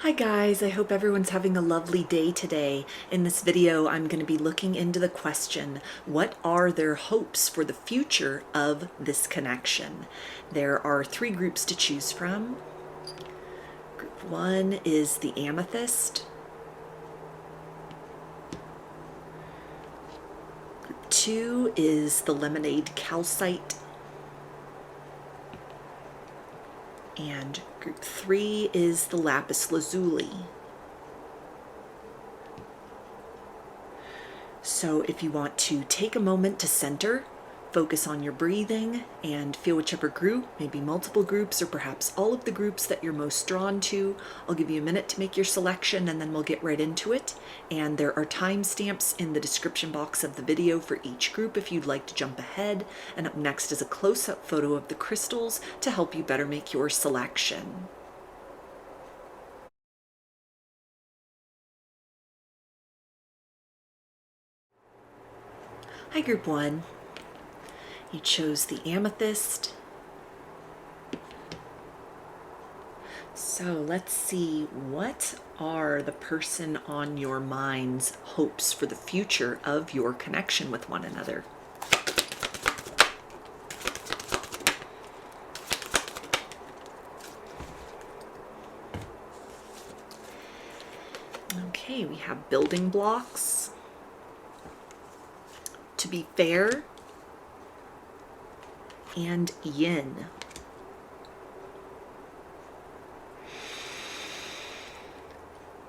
Hi guys, I hope everyone's having a lovely day today. In this video, I'm going to be looking into the question, what are their hopes for the future of this connection? There are three groups to choose from. Group one is the Amethyst. Group two is the Lemonade Calcite. And group three is the Lapis Lazuli. So if you want to take a moment to center, focus on your breathing, and feel whichever group, maybe multiple groups, or perhaps all of the groups that you're most drawn to, I'll give you a minute to make your selection and then we'll get right into it. And there are timestamps in the description box of the video for each group if you'd like to jump ahead. And up next is a close-up photo of the crystals to help you better make your selection. Hi, group one. You chose the Amethyst. So let's see, what are the person on your mind's hopes for the future of your connection with one another? Okay, we have building blocks, to be fair, and yin.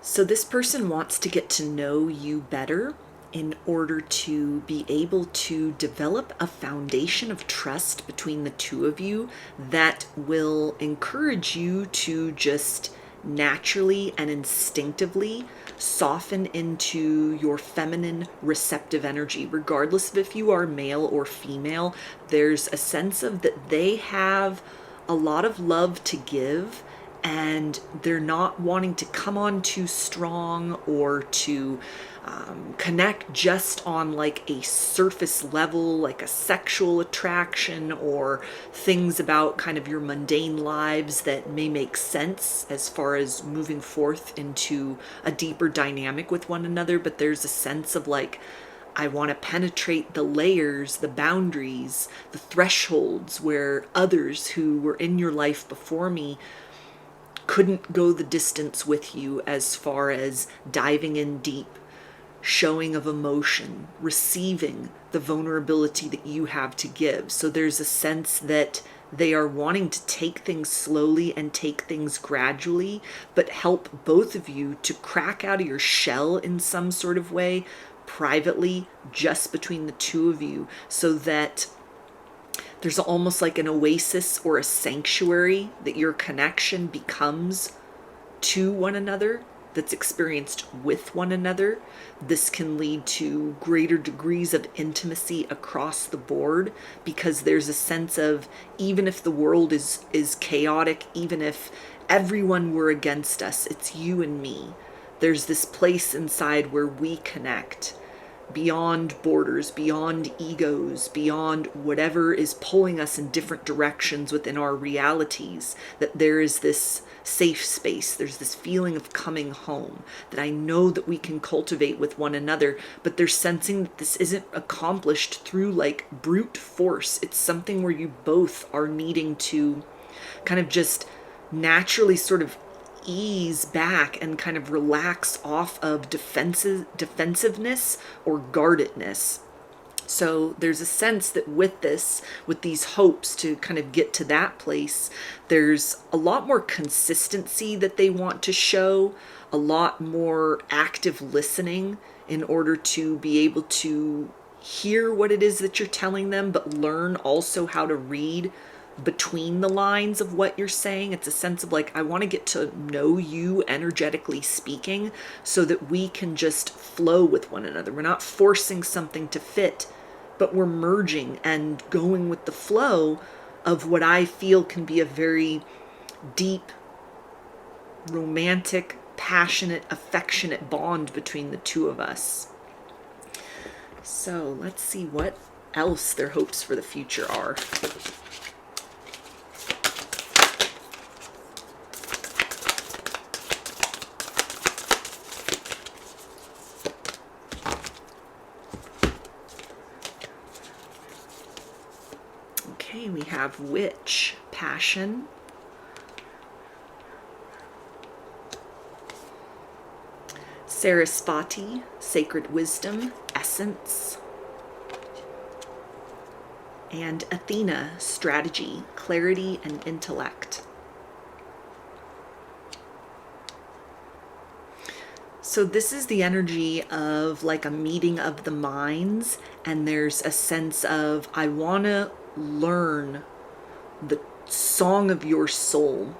So this person wants to get to know you better in order to be able to develop a foundation of trust between the two of you that will encourage you to just naturally and instinctively soften into your feminine receptive energy. Regardless of if you are male or female, there's a sense of that they have a lot of love to give, and they're not wanting to come on too strong or to connect just on like a surface level, like a sexual attraction or things about kind of your mundane lives that may make sense as far as moving forth into a deeper dynamic with one another. But there's a sense of like, I want to penetrate the layers, the boundaries, the thresholds where others who were in your life before me couldn't go the distance with you as far as diving in deep, showing of emotion, receiving the vulnerability that you have to give. So there's a sense that they are wanting to take things slowly and take things gradually, but help both of you to crack out of your shell in some sort of way, privately, just between the two of you, so that there's almost like an oasis or a sanctuary that your connection becomes to one another, that's experienced with one another. This can lead to greater degrees of intimacy across the board, because there's a sense of, even if the world is chaotic, even if everyone were against us, it's you and me. There's this place inside where we connect beyond borders, beyond egos, beyond whatever is pulling us in different directions within our realities, that there is this safe space, there's this feeling of coming home that I know that we can cultivate with one another. But they're sensing that this isn't accomplished through like brute force. It's something where you both are needing to kind of just naturally sort of ease back and kind of relax off of defensiveness or guardedness. So there's a sense that with these hopes to kind of get to that place, there's a lot more consistency that they want to show, a lot more active listening in order to be able to hear what it is that you're telling them, but learn also how to read between the lines of what you're saying. It's a sense of like, I want to get to know you energetically speaking so that we can just flow with one another. We're not forcing something to fit, but we're merging and going with the flow of what I feel can be a very deep, romantic, passionate, affectionate bond between the two of us. So let's see what else their hopes for the future are. have witch, passion. Sarasvati, sacred wisdom, essence. And Athena, strategy, clarity, and intellect. So this is the energy of like a meeting of the minds, and there's a sense of, I want to learn the song of your soul,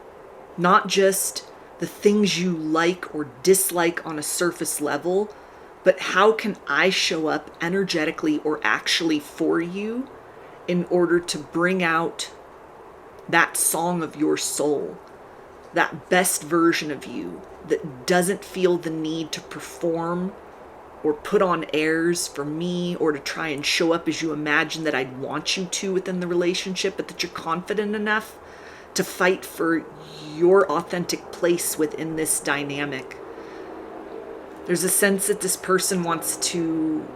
not just the things you like or dislike on a surface level, but how can I show up energetically or actually for you in order to bring out that song of your soul, that best version of you that doesn't feel the need to perform or put on airs for me or to try and show up as you imagine that I'd want you to within the relationship, but that you're confident enough to fight for your authentic place within this dynamic. There's a sense that this person wants to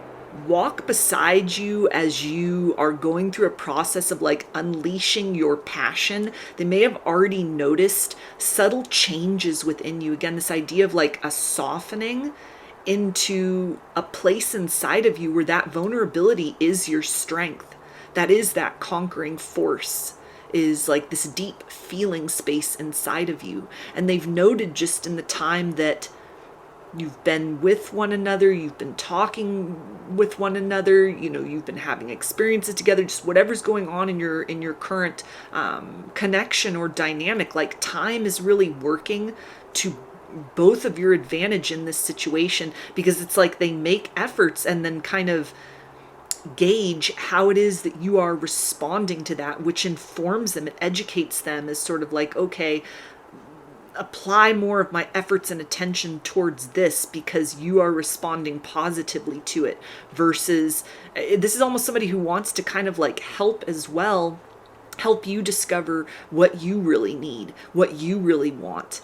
walk beside you as you are going through a process of like unleashing your passion. They may have already noticed subtle changes within you. Again, this idea of like a softening into a place inside of you where that vulnerability is your strength. That is that conquering force, is like this deep feeling space inside of you. And they've noted just in the time that you've been with one another, you've been talking with one another, you know, you've been having experiences together, just whatever's going on in your current connection or dynamic, like time is really working to both of your advantage in this situation, because it's like they make efforts and then kind of gauge how it is that you are responding to that, which informs them, it educates them as sort of like, okay, apply more of my efforts and attention towards this because you are responding positively to it, versus this is almost somebody who wants to kind of like help as well, help you discover what you really need, what you really want.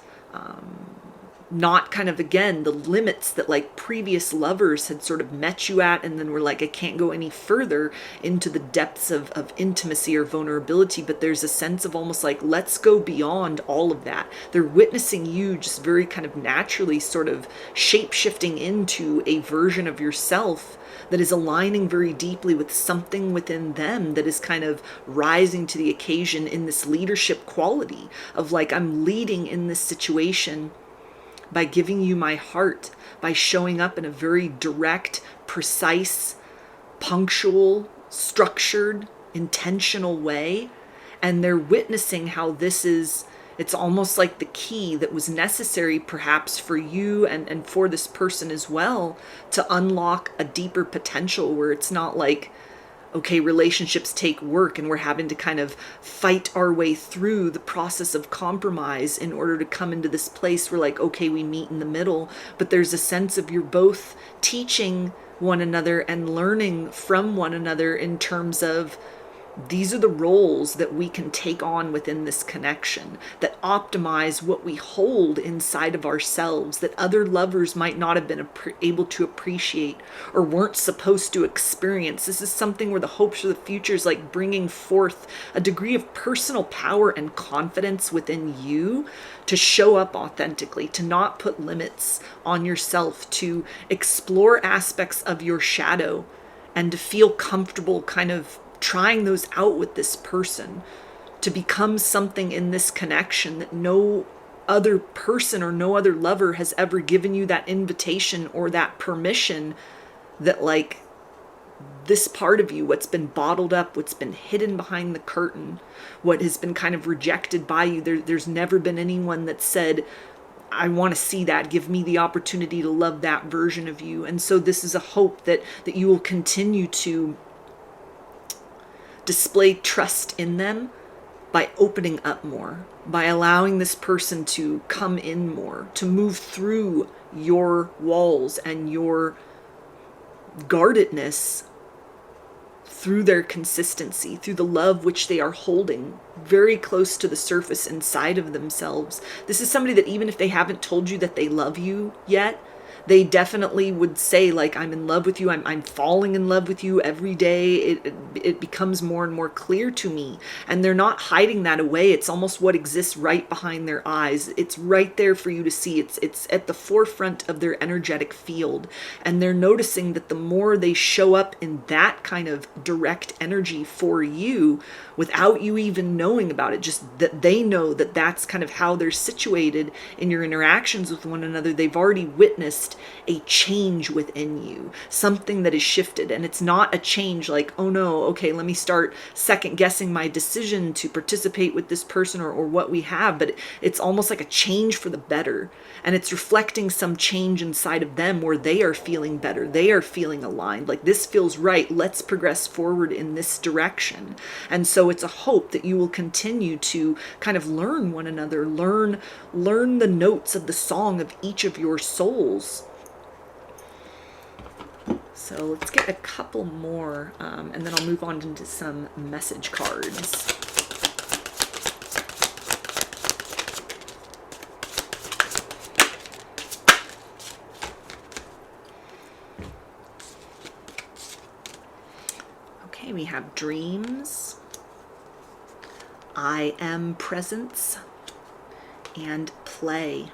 Not kind of, again, the limits that like previous lovers had sort of met you at, and then we're like, I can't go any further into the depths of intimacy or vulnerability, but there's a sense of almost like, let's go beyond all of that. They're witnessing you just very kind of naturally sort of shape-shifting into a version of yourself that is aligning very deeply with something within them that is kind of rising to the occasion in this leadership quality of like, I'm leading in this situation by giving you my heart, by showing up in a very direct, precise, punctual, structured, intentional way. And they're witnessing how this is, it's almost like the key that was necessary perhaps for you and for this person as well, to unlock a deeper potential where it's not like, okay, relationships take work and we're having to kind of fight our way through the process of compromise in order to come into this place where like, okay, we meet in the middle. But there's a sense of you're both teaching one another and learning from one another in terms of, these are the roles that we can take on within this connection that optimize what we hold inside of ourselves that other lovers might not have been able to appreciate or weren't supposed to experience. This is something where the hopes for the future is like bringing forth a degree of personal power and confidence within you to show up authentically, to not put limits on yourself, to explore aspects of your shadow, and to feel comfortable kind of trying those out with this person, to become something in this connection that no other person or no other lover has ever given you that invitation or that permission, that like this part of you, what's been bottled up, what's been hidden behind the curtain, what has been kind of rejected by you, there's never been anyone that said, I want to see that, give me the opportunity to love that version of you. And so this is a hope that you will continue to display trust in them by opening up more, by allowing this person to come in more, to move through your walls and your guardedness through their consistency, through the love which they are holding very close to the surface inside of themselves. This is somebody that even if they haven't told you that they love you yet, They definitely would say, like, I'm in love with you. I'm falling in love with you every day. It becomes more and more clear to me. And they're not hiding that away. It's almost what exists right behind their eyes. It's right there for you to see. It's at the forefront of their energetic field. And they're noticing that the more they show up in that kind of direct energy for you, without you even knowing about it, just that they know that that's kind of how they're situated in your interactions with one another, they've already witnessed a change within you, something that is shifted. And it's not a change like, oh no, okay, let me start second guessing my decision to participate with this person or what we have, but it's almost like a change for the better. And it's reflecting some change inside of them where they are feeling better. They are feeling aligned. Like, this feels right. Let's progress forward in this direction. And so it's a hope that you will continue to kind of learn one another, learn the notes of the song of each of your souls. So let's get a couple more, and then I'll move on into some message cards. Okay, we have dreams, I am presence, and play.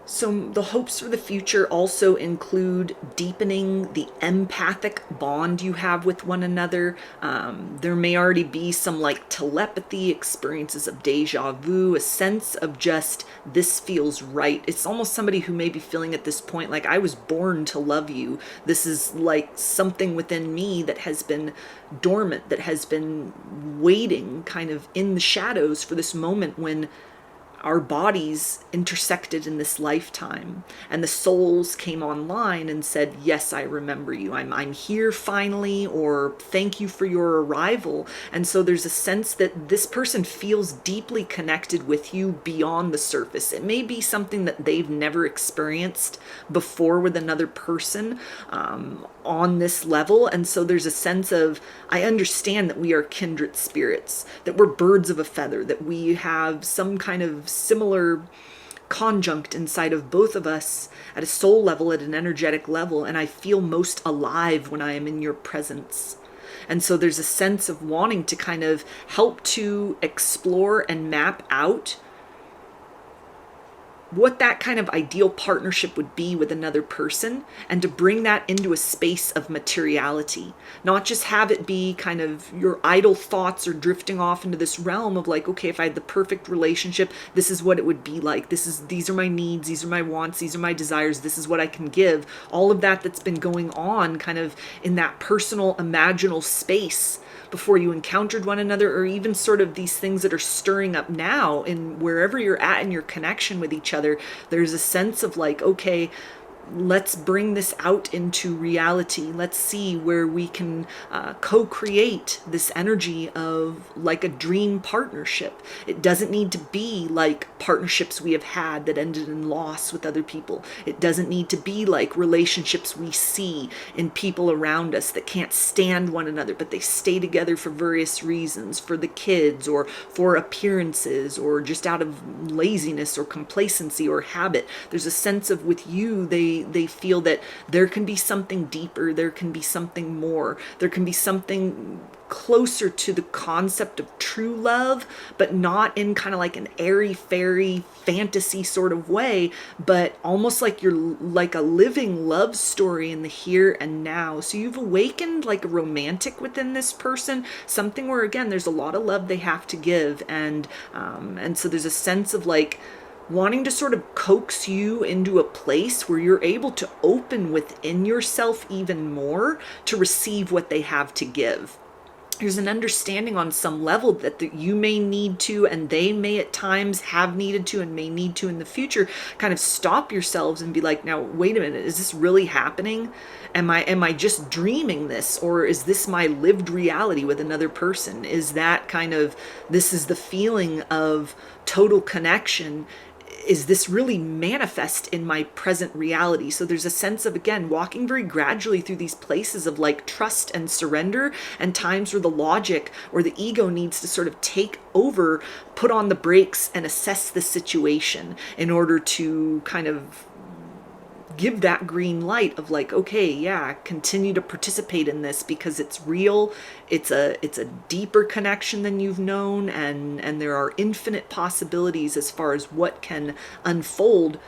So the hopes for the future also include deepening the empathic bond you have with one another. There may already be some like telepathy, experiences of deja vu, a sense of just, this feels right. It's almost somebody who may be feeling at this point like, I was born to love you. This is like something within me that has been dormant, that has been waiting kind of in the shadows for this moment when our bodies intersected in this lifetime and the souls came online and said, yes, I remember you. I'm here finally, or thank you for your arrival. And so there's a sense that this person feels deeply connected with you beyond the surface. It may be something that they've never experienced before with another person on this level. And so there's a sense of, I understand that we are kindred spirits, that we're birds of a feather, that we have some kind of similar conjunct inside of both of us at a soul level, at an energetic level, and I feel most alive when I am in your presence. And so there's a sense of wanting to kind of help to explore and map out what that kind of ideal partnership would be with another person, and to bring that into a space of materiality, not just have it be kind of your idle thoughts or drifting off into this realm of like, okay, if I had the perfect relationship, this is what it would be like. These are my needs, these are my wants, these are my desires, this is what I can give. All of that's been going on kind of in that personal, imaginal space before you encountered one another, or even sort of these things that are stirring up now in wherever you're at in your connection with each other. There's a sense of like, okay, let's bring this out into reality. Let's see where we can co-create this energy of like a dream partnership. It doesn't need to be like partnerships we have had that ended in loss with other people. It doesn't need to be like relationships we see in people around us that can't stand one another, but they stay together for various reasons, for the kids or for appearances or just out of laziness or complacency or habit. There's a sense of, with you, they feel that there can be something deeper, there can be something more, there can be something closer to the concept of true love, but not in kind of like an airy-fairy fantasy sort of way, but almost like you're like a living love story in the here and now. So you've awakened like a romantic within this person, something where again there's a lot of love they have to give, and so there's a sense of like wanting to sort of coax you into a place where you're able to open within yourself even more to receive what they have to give. There's an understanding on some level that you may need to, and they may at times have needed to and may need to in the future, kind of stop yourselves and be like, now, wait a minute, is this really happening? Am I just dreaming this, or is this my lived reality with another person? Is that kind of, this is the feeling of total connection? is this really manifest in my present reality? So there's a sense of, again, walking very gradually through these places of like trust and surrender, and times where the logic or the ego needs to sort of take over, put on the brakes and assess the situation in order to kind of give that green light of like, okay, yeah, continue to participate in this because it's real. It's a deeper connection than you've known, and there are infinite possibilities as far as what can unfold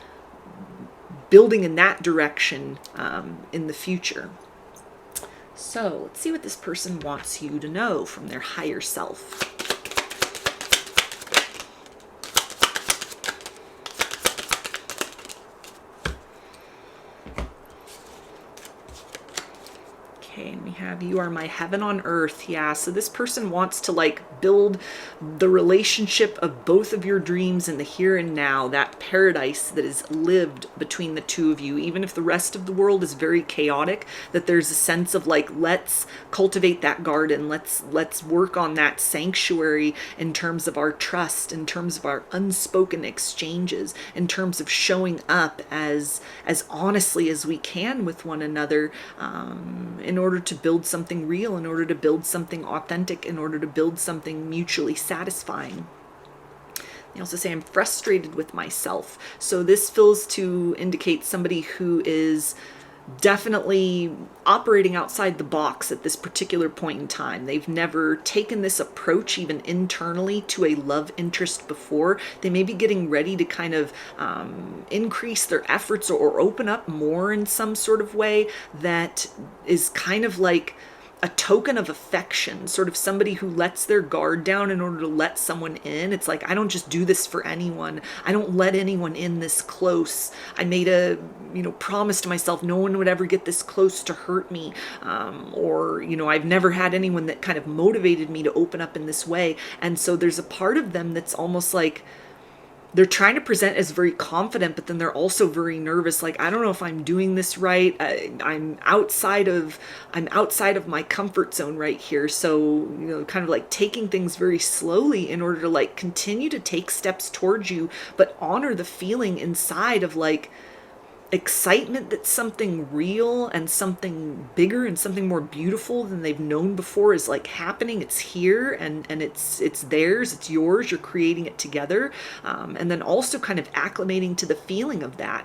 building in that direction in the future. So let's see what this person wants you to know from their higher self. Okay, and we have, you are my heaven on earth. Yeah, so this person wants to like build the relationship of both of your dreams in the here and now, that paradise that is lived between the two of you, even if the rest of the world is very chaotic, that there's a sense of like, let's cultivate that garden, let's work on that sanctuary in terms of our trust, in terms of our unspoken exchanges, in terms of showing up as honestly as we can with one another, in order to build something real, in order to build something authentic, in order to build something mutually satisfying. They also say, I'm frustrated with myself. So this feels to indicate somebody who is definitely operating outside the box at this particular point in time. They've never taken this approach even internally to a love interest before. They may be getting ready to kind of increase their efforts or open up more in some sort of way that is kind of like a token of affection, sort of somebody who lets their guard down in order to let someone in. It's like, I don't just do this for anyone. I don't let anyone in this close. I made a, promise to myself, no one would ever get this close to hurt me. Or, I've never had anyone that kind of motivated me to open up in this way. And so there's a part of them that's almost like, they're trying to present as very confident, but then they're also very nervous. Like, I don't know if I'm doing this right. I'm outside of my comfort zone right here. So, kind of like taking things very slowly in order to like continue to take steps towards you, but honor the feeling inside of like excitement that something real and something bigger and something more beautiful than they've known before is like happening. It's here, and it's theirs, it's yours, you're creating it together. And then also kind of acclimating to the feeling of that,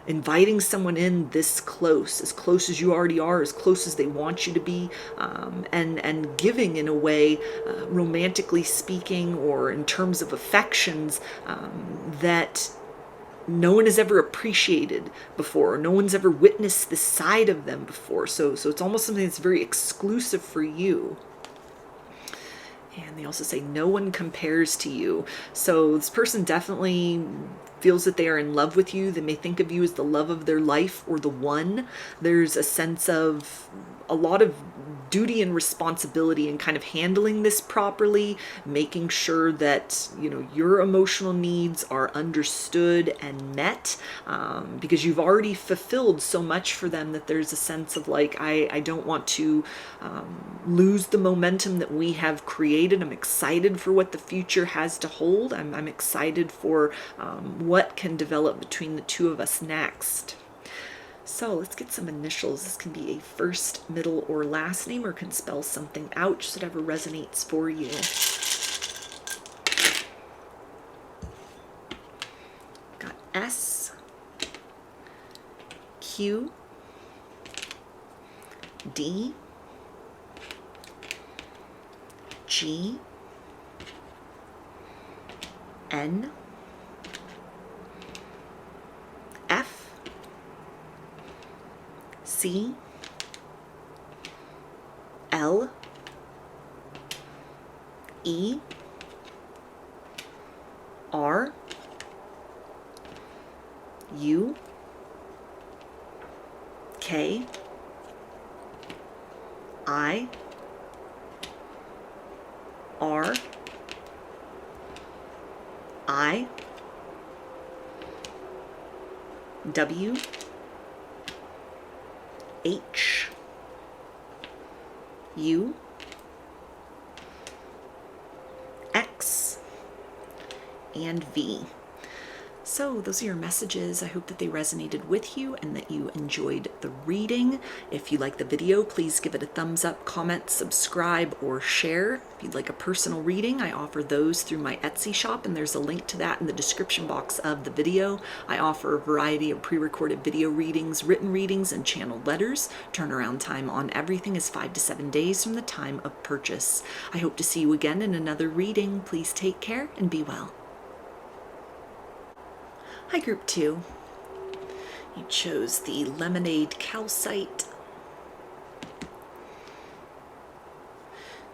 inviting someone in this close as you already are, as close as they want you to be, and giving in a way, romantically speaking, or in terms of affections, that no one has ever appreciated before. No one's ever witnessed this side of them before. So it's almost something that's very exclusive for you. And they also say, no one compares to you. So this person definitely feels that they are in love with you. They may think of you as the love of their life or the one. There's a sense of a lot of duty and responsibility in kind of handling this properly, making sure that, your emotional needs are understood and met, because you've already fulfilled so much for them that there's a sense of like, I don't want to lose the momentum that we have created. I'm excited for what the future has to hold. I'm excited for what can develop between the two of us next. So let's get some initials. This can be a first, middle, or last name, or can spell something out, just whatever resonates for you. Got S, Q, D, G, N, F, C, L, E, R, U, K, I, R, I, W, H, U, X, and V. So those are your messages. I hope that they resonated with you and that you enjoyed the reading. If you like the video, please give it a thumbs up, comment, subscribe, or share. If you'd like a personal reading, I offer those through my Etsy shop, and there's a link to that in the description box of the video. I offer a variety of pre-recorded video readings, written readings, and channeled letters. Turnaround time on everything is 5 to 7 days from the time of purchase. I hope to see you again in another reading. Please take care and be well. Hi, Group 2. You chose the Lemonade Calcite.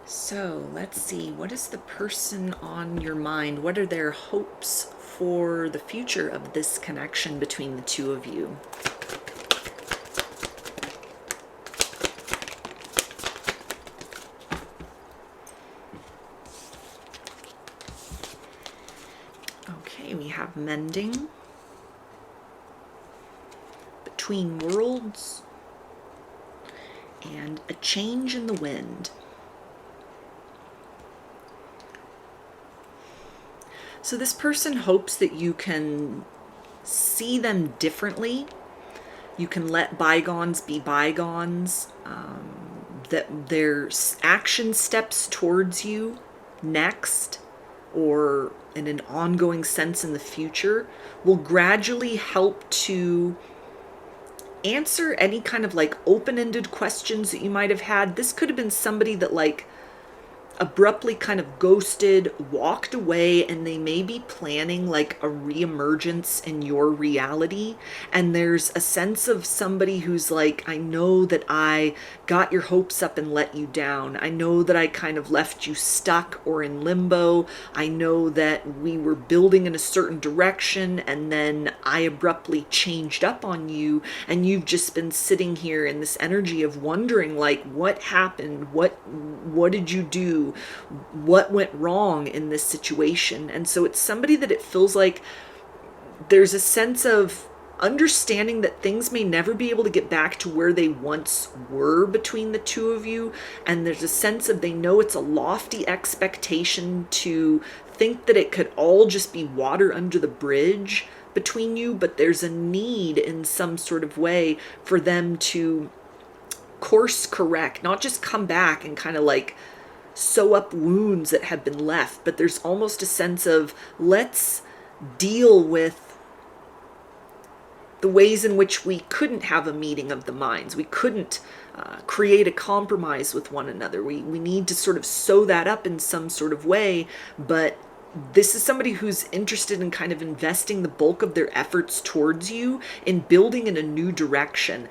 So let's see, what is the person on your mind? What are their hopes for the future of this connection between the two of you? Okay, we have mending. Between worlds, and a change in the wind. So this person hopes that you can see them differently. You can let bygones be bygones, that their action steps towards you next, or in an ongoing sense in the future, will gradually help to answer any kind of like open-ended questions that you might have had. This could have been somebody that like abruptly kind of ghosted, walked away, and they may be planning like a reemergence in your reality. And there's a sense of somebody who's like, I know that I got your hopes up and let you down. I know that I kind of left you stuck or in limbo. I know that we were building in a certain direction and then I abruptly changed up on you, and you've just been sitting here in this energy of wondering like, what happened? What did you do? What went wrong in this situation? And so it's somebody that it feels like there's a sense of understanding that things may never be able to get back to where they once were between the two of you. And there's a sense of they know it's a lofty expectation to think that it could all just be water under the bridge between you, but there's a need in some sort of way for them to course correct, not just come back and kind of like sew up wounds that have been left, but there's almost a sense of let's deal with the ways in which we couldn't have a meeting of the minds. We couldn't create a compromise with one another. We need to sort of sew that up in some sort of way, but this is somebody who's interested in kind of investing the bulk of their efforts towards you in building in a new direction.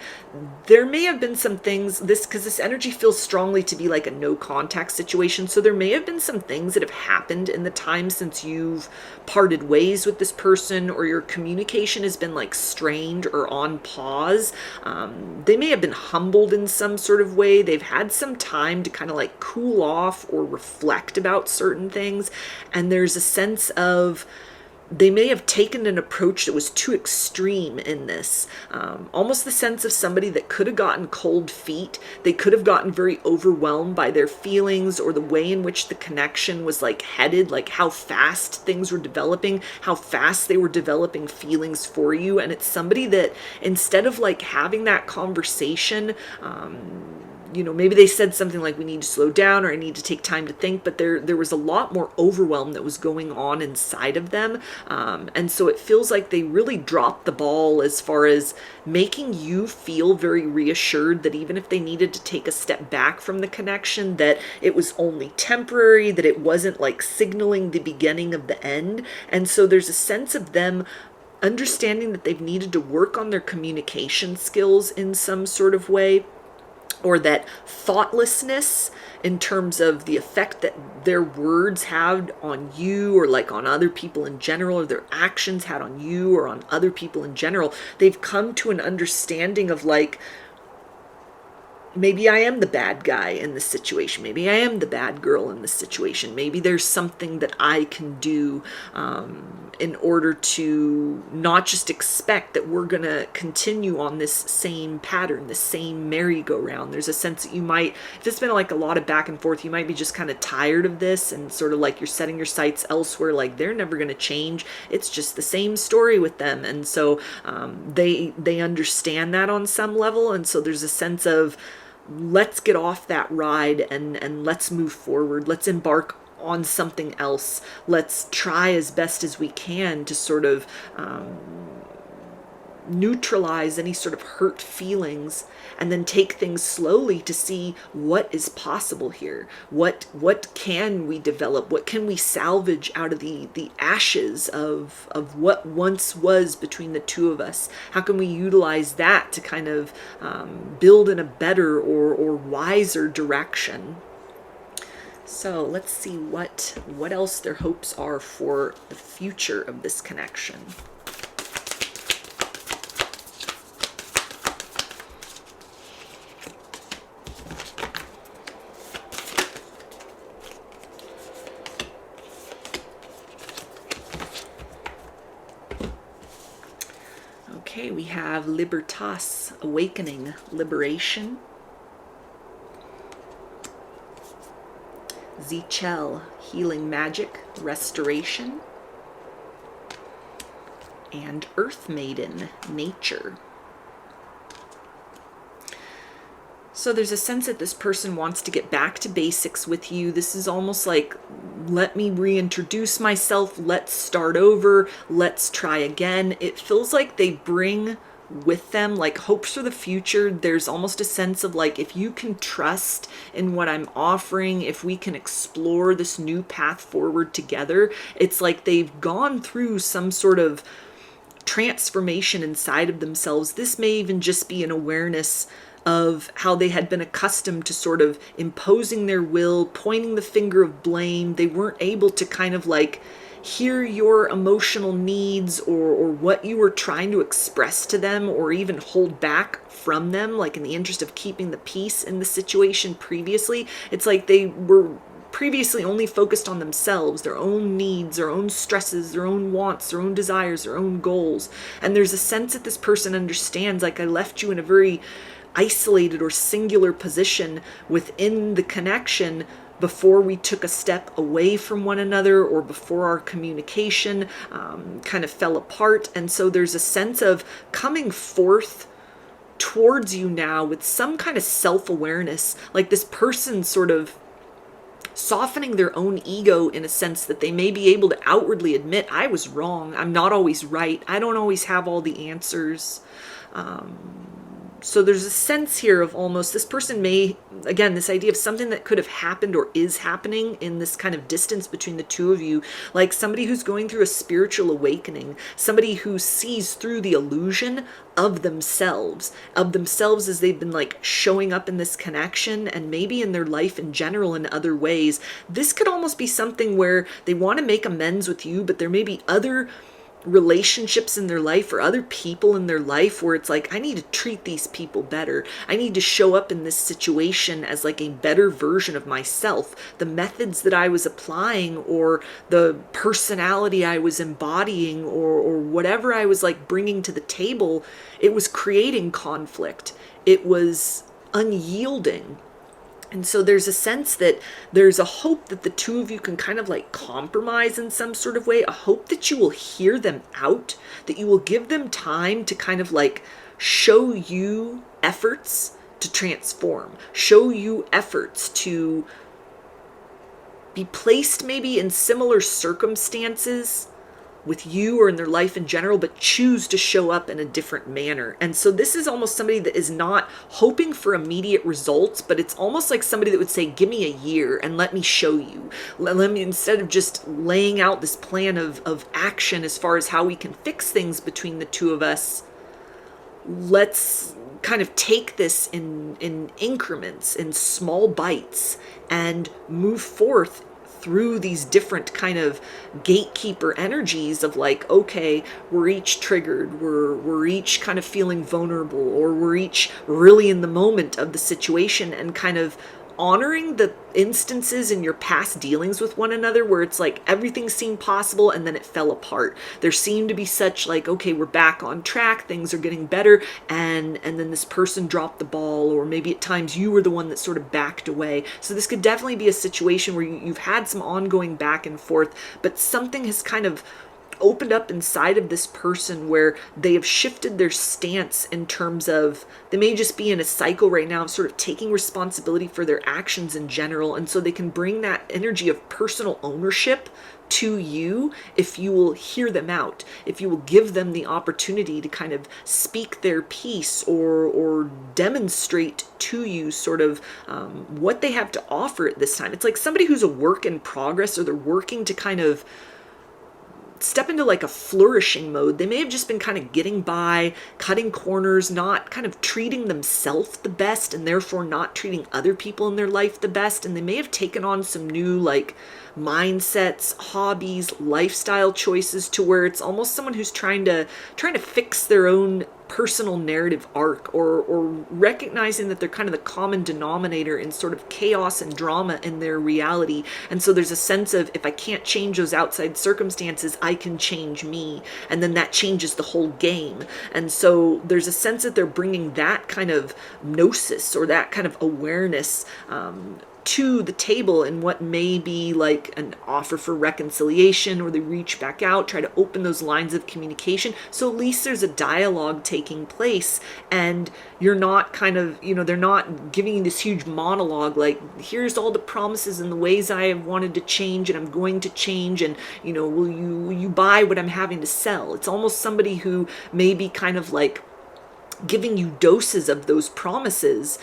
There may have been some things, because this energy feels strongly to be like a no contact situation. So there may have been some things that have happened in the time since you've parted ways with this person, or your communication has been like strained or on pause. They may have been humbled in some sort of way. They've had some time to kind of like cool off or reflect about certain things. And there's a sense of they may have taken an approach that was too extreme in this. Almost the sense of somebody that could have gotten cold feet. They could have gotten very overwhelmed by their feelings or the way in which the connection was like headed, like how fast things were developing, how fast they were developing feelings for you. And it's somebody that instead of like having that conversation, maybe they said something like, we need to slow down, or I need to take time to think, but there was a lot more overwhelm that was going on inside of them. And so it feels like they really dropped the ball as far as making you feel very reassured that even if they needed to take a step back from the connection, that it was only temporary, that it wasn't like signaling the beginning of the end. And so there's a sense of them understanding that they've needed to work on their communication skills in some sort of way, or that thoughtlessness in terms of the effect that their words had on you, or like on other people in general, or their actions had on you or on other people in general. They've come to an understanding of like, maybe I am the bad guy in this situation. Maybe I am the bad girl in this situation. Maybe there's something that I can do in order to not just expect that we're going to continue on this same pattern, this same merry-go-round. There's a sense that you might, if it's been like a lot of back and forth, you might be just kind of tired of this and sort of like you're setting your sights elsewhere, like they're never going to change. It's just the same story with them. And so they understand that on some level. And so there's a sense of, let's get off that ride and let's move forward. Let's embark on something else. Let's try as best as we can to sort of neutralize any sort of hurt feelings, and then take things slowly to see what is possible here. What can we develop? What can we salvage out of the ashes of what once was between the two of us? How can we utilize that to kind of build in a better or wiser direction? So let's see what else their hopes are for the future of this connection. Okay, we have Libertas, awakening, liberation. Zichel, healing magic, restoration. And Earth Maiden, nature. So there's a sense that this person wants to get back to basics with you. This is almost like, let me reintroduce myself, let's start over, let's try again. It feels like they bring with them like hopes for the future. There's almost a sense of like, if you can trust in what I'm offering, if we can explore this new path forward together, it's like they've gone through some sort of transformation inside of themselves. This may even just be an awareness of how they had been accustomed to sort of imposing their will, pointing the finger of blame. They weren't able to kind of like hear your emotional needs or what you were trying to express to them, or even hold back from them, like in the interest of keeping the peace in the situation previously. It's like they were previously only focused on themselves, their own needs, their own stresses, their own wants, their own desires, their own goals. And there's a sense that this person understands, like, I left you in a very isolated or singular position within the connection before we took a step away from one another, or before our communication kind of fell apart. And so there's a sense of coming forth towards you now with some kind of self-awareness, like this person sort of softening their own ego in a sense that they may be able to outwardly admit, I was wrong, I'm not always right, I don't always have all the answers. So there's a sense here of almost this person may, again, this idea of something that could have happened or is happening in this kind of distance between the two of you, like somebody who's going through a spiritual awakening, somebody who sees through the illusion of themselves as they've been like showing up in this connection, and maybe in their life in general in other ways. This could almost be something where they want to make amends with you, but there may be other relationships in their life or other people in their life where it's like, I need to treat these people better. I need to show up in this situation as like a better version of myself. The methods that I was applying, or the personality I was embodying, or whatever I was like bringing to the table, it was creating conflict. It was unyielding. And so there's a sense that there's a hope that the two of you can kind of like compromise in some sort of way, a hope that you will hear them out, that you will give them time to kind of like show you efforts to transform, show you efforts to be placed maybe in similar circumstances with you or in their life in general, but choose to show up in a different manner. And so this is almost somebody that is not hoping for immediate results, but it's almost like somebody that would say, give me a year and let me show you. Let me, instead of just laying out this plan of action as far as how we can fix things between the two of us, let's kind of take this in increments, in small bites, and move forth through these different kind of gatekeeper energies of like, okay, we're each triggered, we're each kind of feeling vulnerable, or we're each really in the moment of the situation, and kind of honoring the instances in your past dealings with one another where it's like everything seemed possible and then it fell apart. There seemed to be such like, okay, we're back on track, things are getting better, and then this person dropped the ball, or maybe at times you were the one that sort of backed away. So this could definitely be a situation where you've had some ongoing back and forth, but something has kind of opened up inside of this person where they have shifted their stance in terms of, they may just be in a cycle right now of sort of taking responsibility for their actions in general. And so they can bring that energy of personal ownership to you if you will hear them out, if you will give them the opportunity to kind of speak their piece, or demonstrate to you sort of what they have to offer at this time. It's like somebody who's a work in progress, or they're working to kind of step into like a flourishing mode. They may have just been kind of getting by, cutting corners, not kind of treating themselves the best, and therefore not treating other people in their life the best. And they may have taken on some new like mindsets, hobbies, lifestyle choices, to where it's almost someone who's trying to fix their own personal narrative arc, or recognizing that they're kind of the common denominator in sort of chaos and drama in their reality. And so there's a sense of, if I can't change those outside circumstances, I can change me, and then that changes the whole game. And so there's a sense that they're bringing that kind of gnosis, or that kind of awareness to the table in what may be like an offer for reconciliation, or they reach back out, try to open those lines of communication. So at least there's a dialogue taking place, and you're not kind of, they're not giving you this huge monologue like, here's all the promises and the ways I have wanted to change, and I'm going to change, and will you buy what I'm having to sell. It's almost somebody who may be kind of like giving you doses of those promises,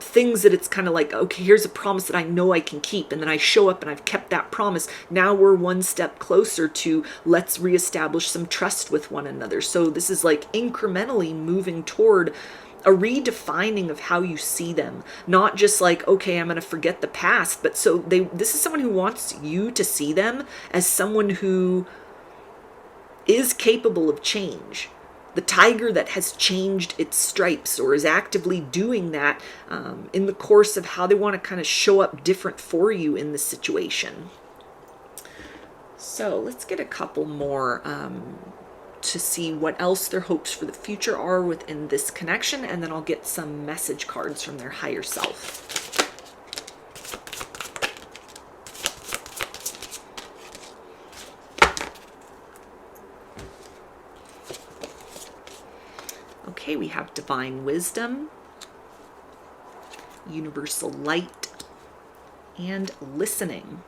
things that it's kind of like, okay, here's a promise that I know I can keep, and then I show up and I've kept that promise. Now we're one step closer to, let's reestablish some trust with one another. So this is like incrementally moving toward a redefining of how you see them, not just like, okay, I'm going to forget the past, but this is someone who wants you to see them as someone who is capable of change. The tiger that has changed its stripes, or is actively doing that in the course of how they want to kind of show up different for you in this situation. So let's get a couple more to see what else their hopes for the future are within this connection, and then I'll get some message cards from their higher self. Okay, we have divine wisdom, universal light, and listening.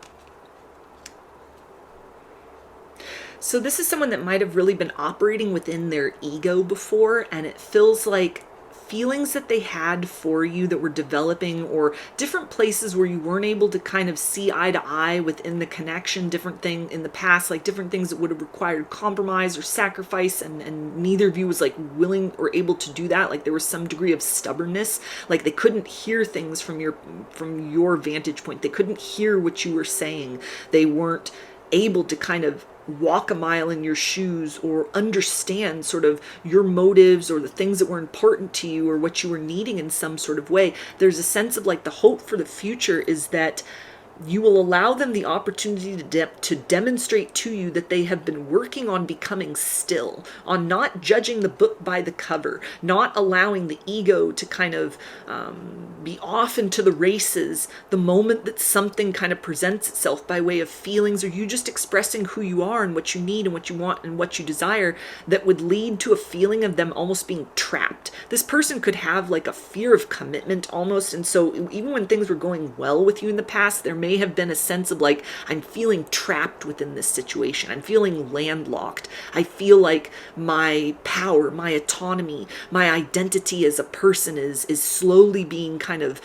So this is someone that might have really been operating within their ego before, and it feels like feelings that they had for you that were developing, or different places where you weren't able to kind of see eye to eye within the connection, different thing in the past, like different things that would have required compromise or sacrifice, and neither of you was like willing or able to do that. Like there was some degree of stubbornness, like they couldn't hear things from your vantage point. They couldn't hear what you were saying. They weren't able to kind of walk a mile in your shoes, or understand sort of your motives, or the things that were important to you, or what you were needing in some sort of way. There's a sense of like, the hope for the future is that you will allow them the opportunity to demonstrate to you that they have been working on becoming still, on not judging the book by the cover, not allowing the ego to kind of be off into the races the moment that something kind of presents itself by way of feelings, or you just expressing who you are and what you need and what you want and what you desire, that would lead to a feeling of them almost being trapped. This person could have like a fear of commitment almost, and so even when things were going well with you in the past, there may have been a sense of like, I'm feeling trapped within this situation. I'm feeling landlocked. I feel like my power, my autonomy, my identity as a person is slowly being kind of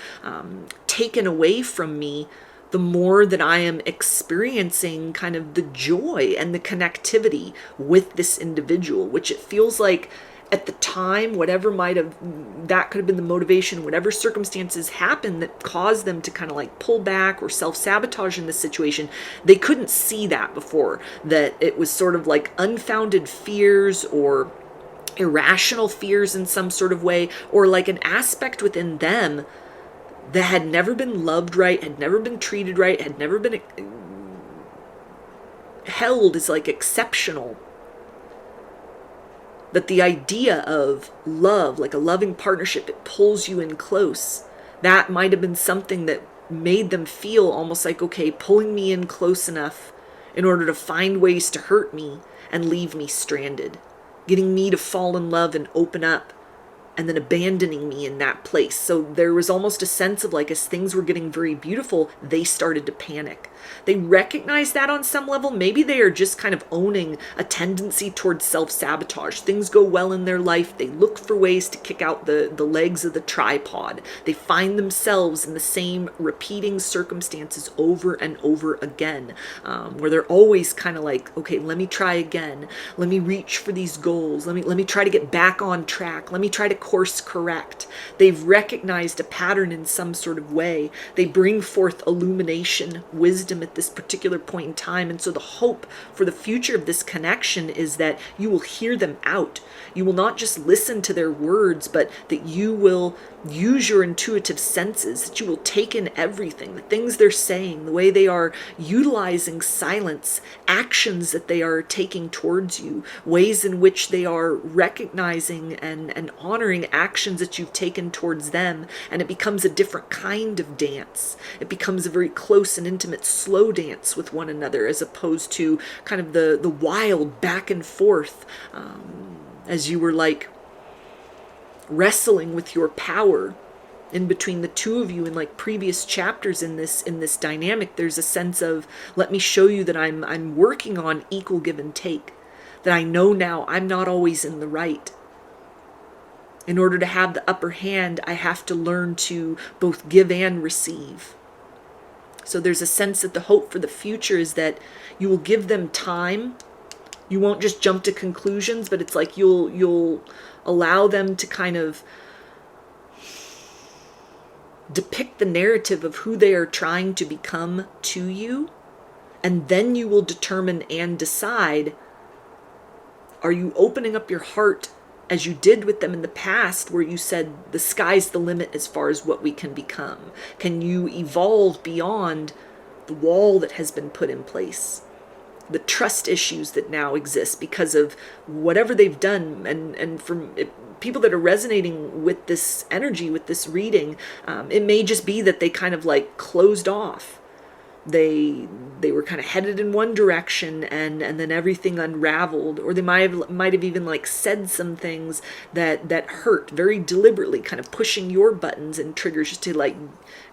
taken away from me, the more that I am experiencing kind of the joy and the connectivity with this individual, which it feels like at the time, whatever that could have been the motivation, whatever circumstances happened that caused them to kind of like pull back or self-sabotage in this situation, they couldn't see that before, that it was sort of like unfounded fears or irrational fears in some sort of way, or like an aspect within them that had never been loved right, had never been treated right, had never been held as like exceptional. That the idea of love, like a loving partnership, it pulls you in close. That might have been something that made them feel almost like, okay, pulling me in close enough in order to find ways to hurt me and leave me stranded. Getting me to fall in love and open up, and then abandoning me in that place. So there was almost a sense of like, as things were getting very beautiful, they started to panic. They recognize that on some level. Maybe they are just kind of owning a tendency towards self-sabotage. Things go well in their life. They look for ways to kick out the legs of the tripod. They find themselves in the same repeating circumstances over and over again, where they're always kind of like, okay, let me try again. Let me reach for these goals. Let me try to get back on track. Let me try to course correct. They've recognized a pattern in some sort of way. They bring forth illumination, wisdom at this particular point in time. And so the hope for the future of this connection is that you will hear them out. You will not just listen to their words, but that you will use your intuitive senses, that you will take in everything, the things they're saying, the way they are utilizing silence, actions that they are taking towards you, ways in which they are recognizing and honoring actions that you've taken towards them. And it becomes a different kind of dance. It becomes a very close and intimate slow dance with one another, as opposed to kind of the wild back and forth, as you were like wrestling with your power in between the two of you in like previous chapters in this dynamic. There's a sense of, let me show you that I'm working on equal give and take, that I know now I'm not always in the right. In order to have the upper hand, I have to learn to both give and receive. So there's a sense that the hope for the future is that you will give them time. You won't just jump to conclusions, but it's like you'll allow them to kind of depict the narrative of who they are trying to become to you. And then you will determine and decide, are you opening up your heart as you did with them in the past, where you said the sky's the limit as far as what we can become? Can you evolve beyond the wall that has been put in place? The trust issues that now exist because of whatever they've done, and from people that are resonating with this energy, with this reading, it may just be that they kind of like closed off. They were kind of headed in one direction, and then everything unraveled, or they might have even like said some things that hurt very deliberately, kind of pushing your buttons and triggers just to like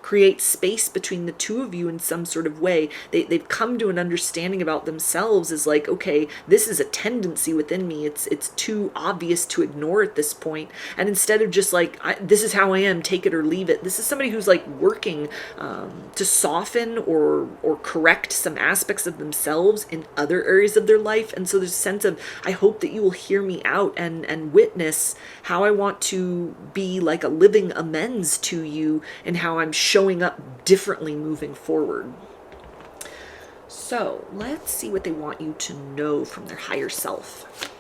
create space between the two of you in some sort of way. They've come to an understanding about themselves as like, okay, this is a tendency within me. It's too obvious to ignore at this point. And instead of just like, this is how I am, take it or leave it, this is somebody who's like working to soften or correct some aspects of themselves in other areas of their life. And so there's a sense of, I hope that you will hear me out and witness how I want to be like a living amends to you, and how I'm showing up differently moving forward. So let's see what they want you to know from their higher self.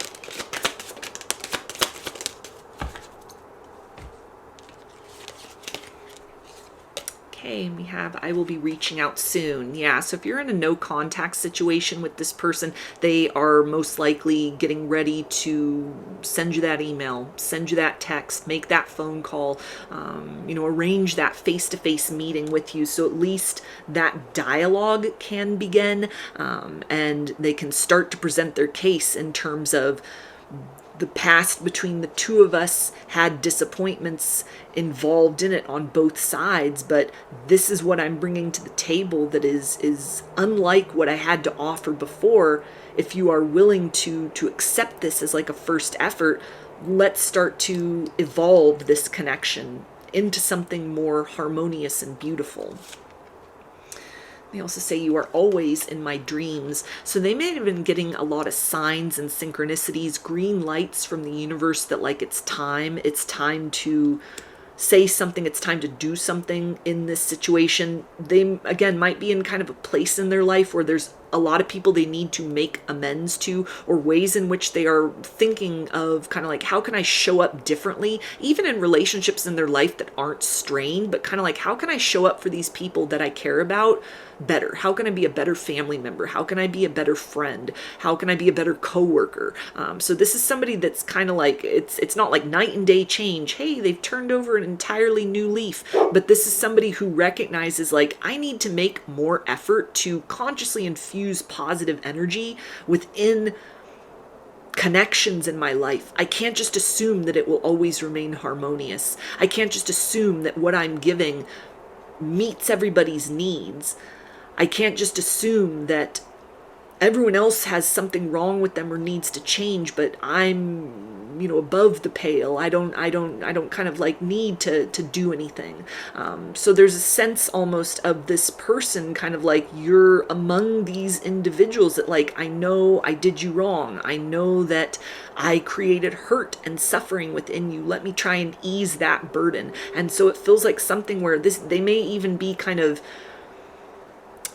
Okay, we have, I will be reaching out soon. Yeah, so if you're in a no contact situation with this person, they are most likely getting ready to send you that email, send you that text, make that phone call, arrange that face-to-face meeting with you. So at least that dialogue can begin, and they can start to present their case in terms of the past between the two of us had disappointments involved in it on both sides, but this is what I'm bringing to the table that is unlike what I had to offer before. If you are willing to accept this as like a first effort, let's start to evolve this connection into something more harmonious and beautiful. They also say you are always in my dreams. So they may have been getting a lot of signs and synchronicities, green lights from the universe that like it's time to say something, it's time to do something in this situation. They, again, might be in kind of a place in their life where there's a lot of people they need to make amends to, or ways in which they are thinking of kind of like, how can I show up differently, even in relationships in their life that aren't strained, but kind of like, how can I show up for these people that I care about better? How can I be a better family member? How can I be a better friend? How can I be a better coworker? So this is somebody that's kind of like, it's not like night and day change. Hey, they've turned over an entirely new leaf. But this is somebody who recognizes like, I need to make more effort to consciously infuse positive energy within connections in my life. I can't just assume that it will always remain harmonious. I can't just assume that what I'm giving meets everybody's needs. I can't just assume that everyone else has something wrong with them or needs to change, but I'm, above the pale. I don't kind of like need to do anything. So there's a sense almost of this person kind of like, you're among these individuals that like, I know I did you wrong. I know that I created hurt and suffering within you. Let me try and ease that burden. And so it feels like something where they may even be kind of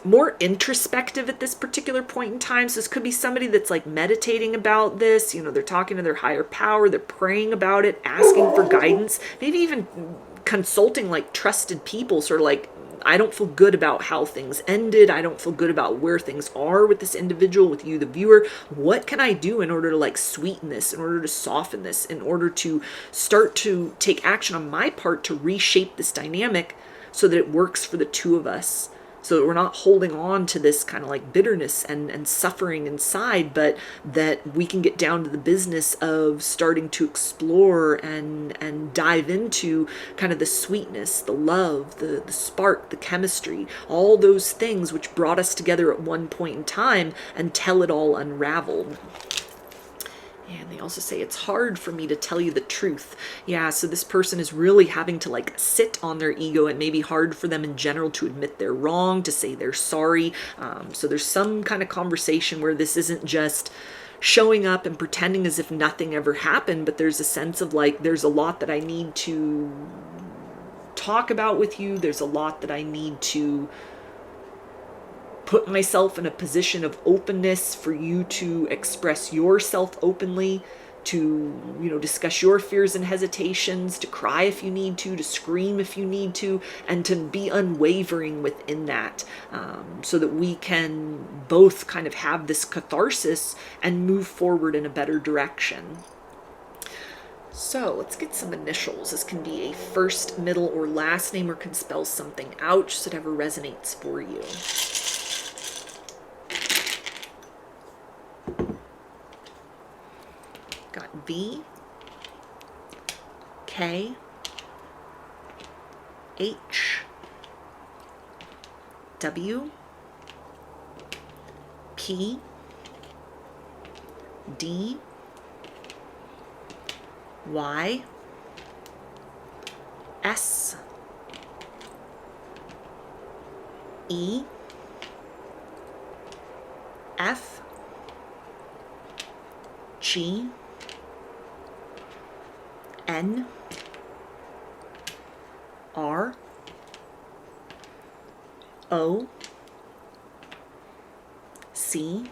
more introspective at this particular point in time. So this could be somebody that's like meditating about this, they're talking to their higher power, they're praying about it, asking for guidance, maybe even consulting like trusted people, sort of like, I don't feel good about how things ended. I don't feel good about where things are with this individual, with you, the viewer. What can I do in order to like sweeten this, in order to soften this, in order to start to take action on my part to reshape this dynamic so that it works for the two of us? So that we're not holding on to this kind of like bitterness and suffering inside, but that we can get down to the business of starting to explore and dive into kind of the sweetness, the love, the spark, the chemistry, all those things which brought us together at one point in time until it all unraveled. And they also say it's hard for me to tell you the truth. Yeah, so this person is really having to like sit on their ego. It may be hard for them in general to admit they're wrong, to say they're sorry. So there's some kind of conversation where this isn't just showing up and pretending as if nothing ever happened, but there's a sense of like, there's a lot that I need to talk about with you. There's a lot that I need to put myself in a position of openness for you to express yourself openly, to, discuss your fears and hesitations, to cry if you need to scream if you need to, and to be unwavering within that, so that we can both kind of have this catharsis and move forward in a better direction. So let's get some initials. This can be a first, middle, or last name, or can spell something out, just whatever resonates for you. Got V, K, H, W, P, D, Y, S, E, F, G, N, R, O, C,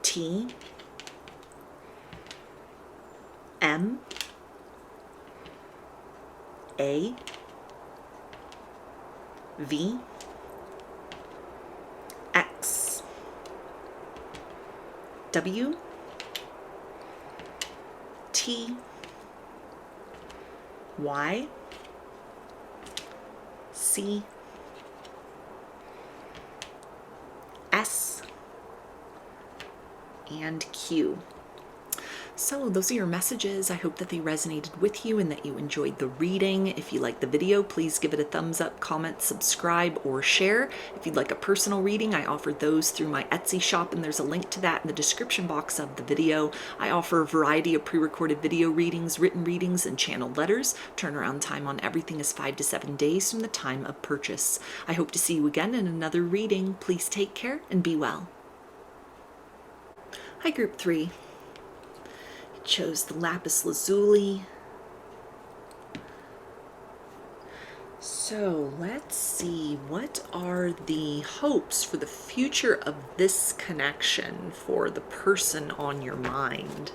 T, M, A, V, X, W, T, Y, C, S, and Q. So those are your messages. I hope that they resonated with you and that you enjoyed the reading. If you liked the video, please give it a thumbs up, comment, subscribe, or share. If you'd like a personal reading, I offer those through my Etsy shop, and there's a link to that in the description box of the video. I offer a variety of pre-recorded video readings, written readings, and channeled letters. Turnaround time on everything is 5 to 7 days from the time of purchase. I hope to see you again in another reading. Please take care and be well. Hi, Group 3. Chose the Lapis Lazuli. So let's see, what are the hopes for the future of this connection for the person on your mind?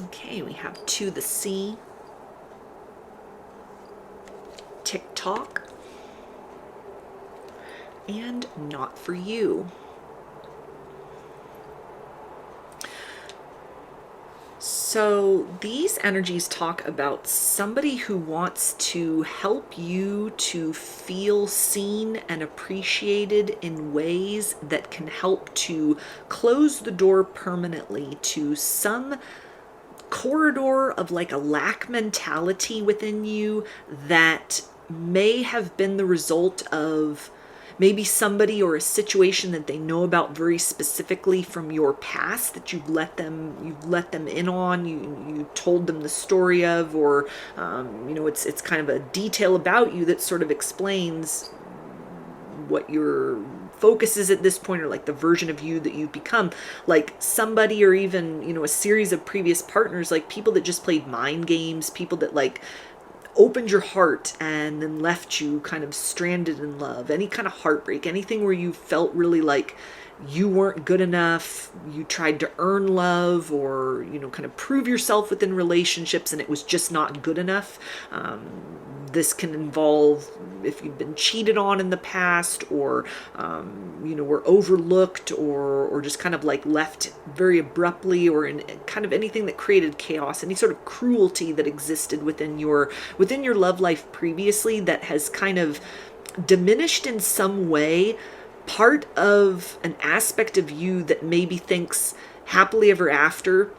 Okay, we have To the Sea, TikTok, and Not for You. So these energies talk about somebody who wants to help you to feel seen and appreciated in ways that can help to close the door permanently to some corridor of like a lack mentality within you that may have been the result of maybe somebody or a situation that they know about very specifically from your past that you've let them in on, you told them the story of, or it's kind of a detail about you that sort of explains what your focus is at this point, or like the version of you that you've become. Like somebody, or even a series of previous partners, like people that just played mind games, people that like opened your heart and then left you kind of stranded in love. Any kind of heartbreak, anything where you felt really like you weren't good enough, you tried to earn love, or kind of prove yourself within relationships and it was just not good enough. This can involve if you've been cheated on in the past, or were overlooked, or just kind of like left very abruptly, or in kind of anything that created chaos, any sort of cruelty that existed within your love life previously that has kind of diminished in some way part of an aspect of you that maybe thinks happily ever after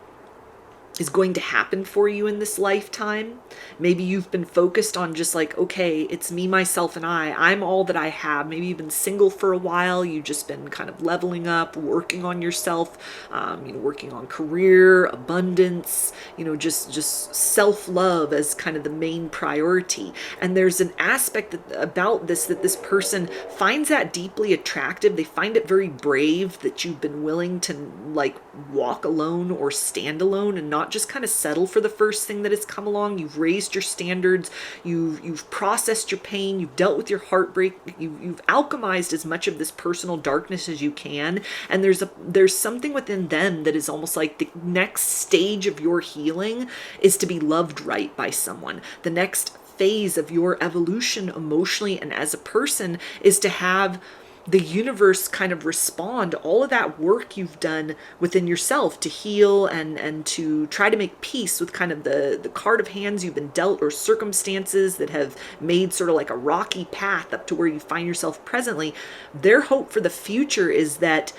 is going to happen for you in this lifetime. Maybe you've been focused on just like, okay, it's me, myself, and I'm all that I have. Maybe you've been single for a while. You've just been kind of leveling up, working on yourself, working on career, abundance, just self-love as kind of the main priority. And there's an aspect about this that this person finds that deeply attractive. They find it very brave that you've been willing to like walk alone or stand alone and not just kind of settle for the first thing that has come along. You've raised your standards, you've processed your pain, you've dealt with your heartbreak, you've alchemized as much of this personal darkness as you can, and there's something within them that is almost like the next stage of your healing is to be loved right by someone. The next phase of your evolution emotionally and as a person is to have the universe kind of respond to all of that work you've done within yourself to heal and to try to make peace with kind of the card of hands you've been dealt, or circumstances that have made sort of like a rocky path up to where you find yourself presently. Their hope for the future is that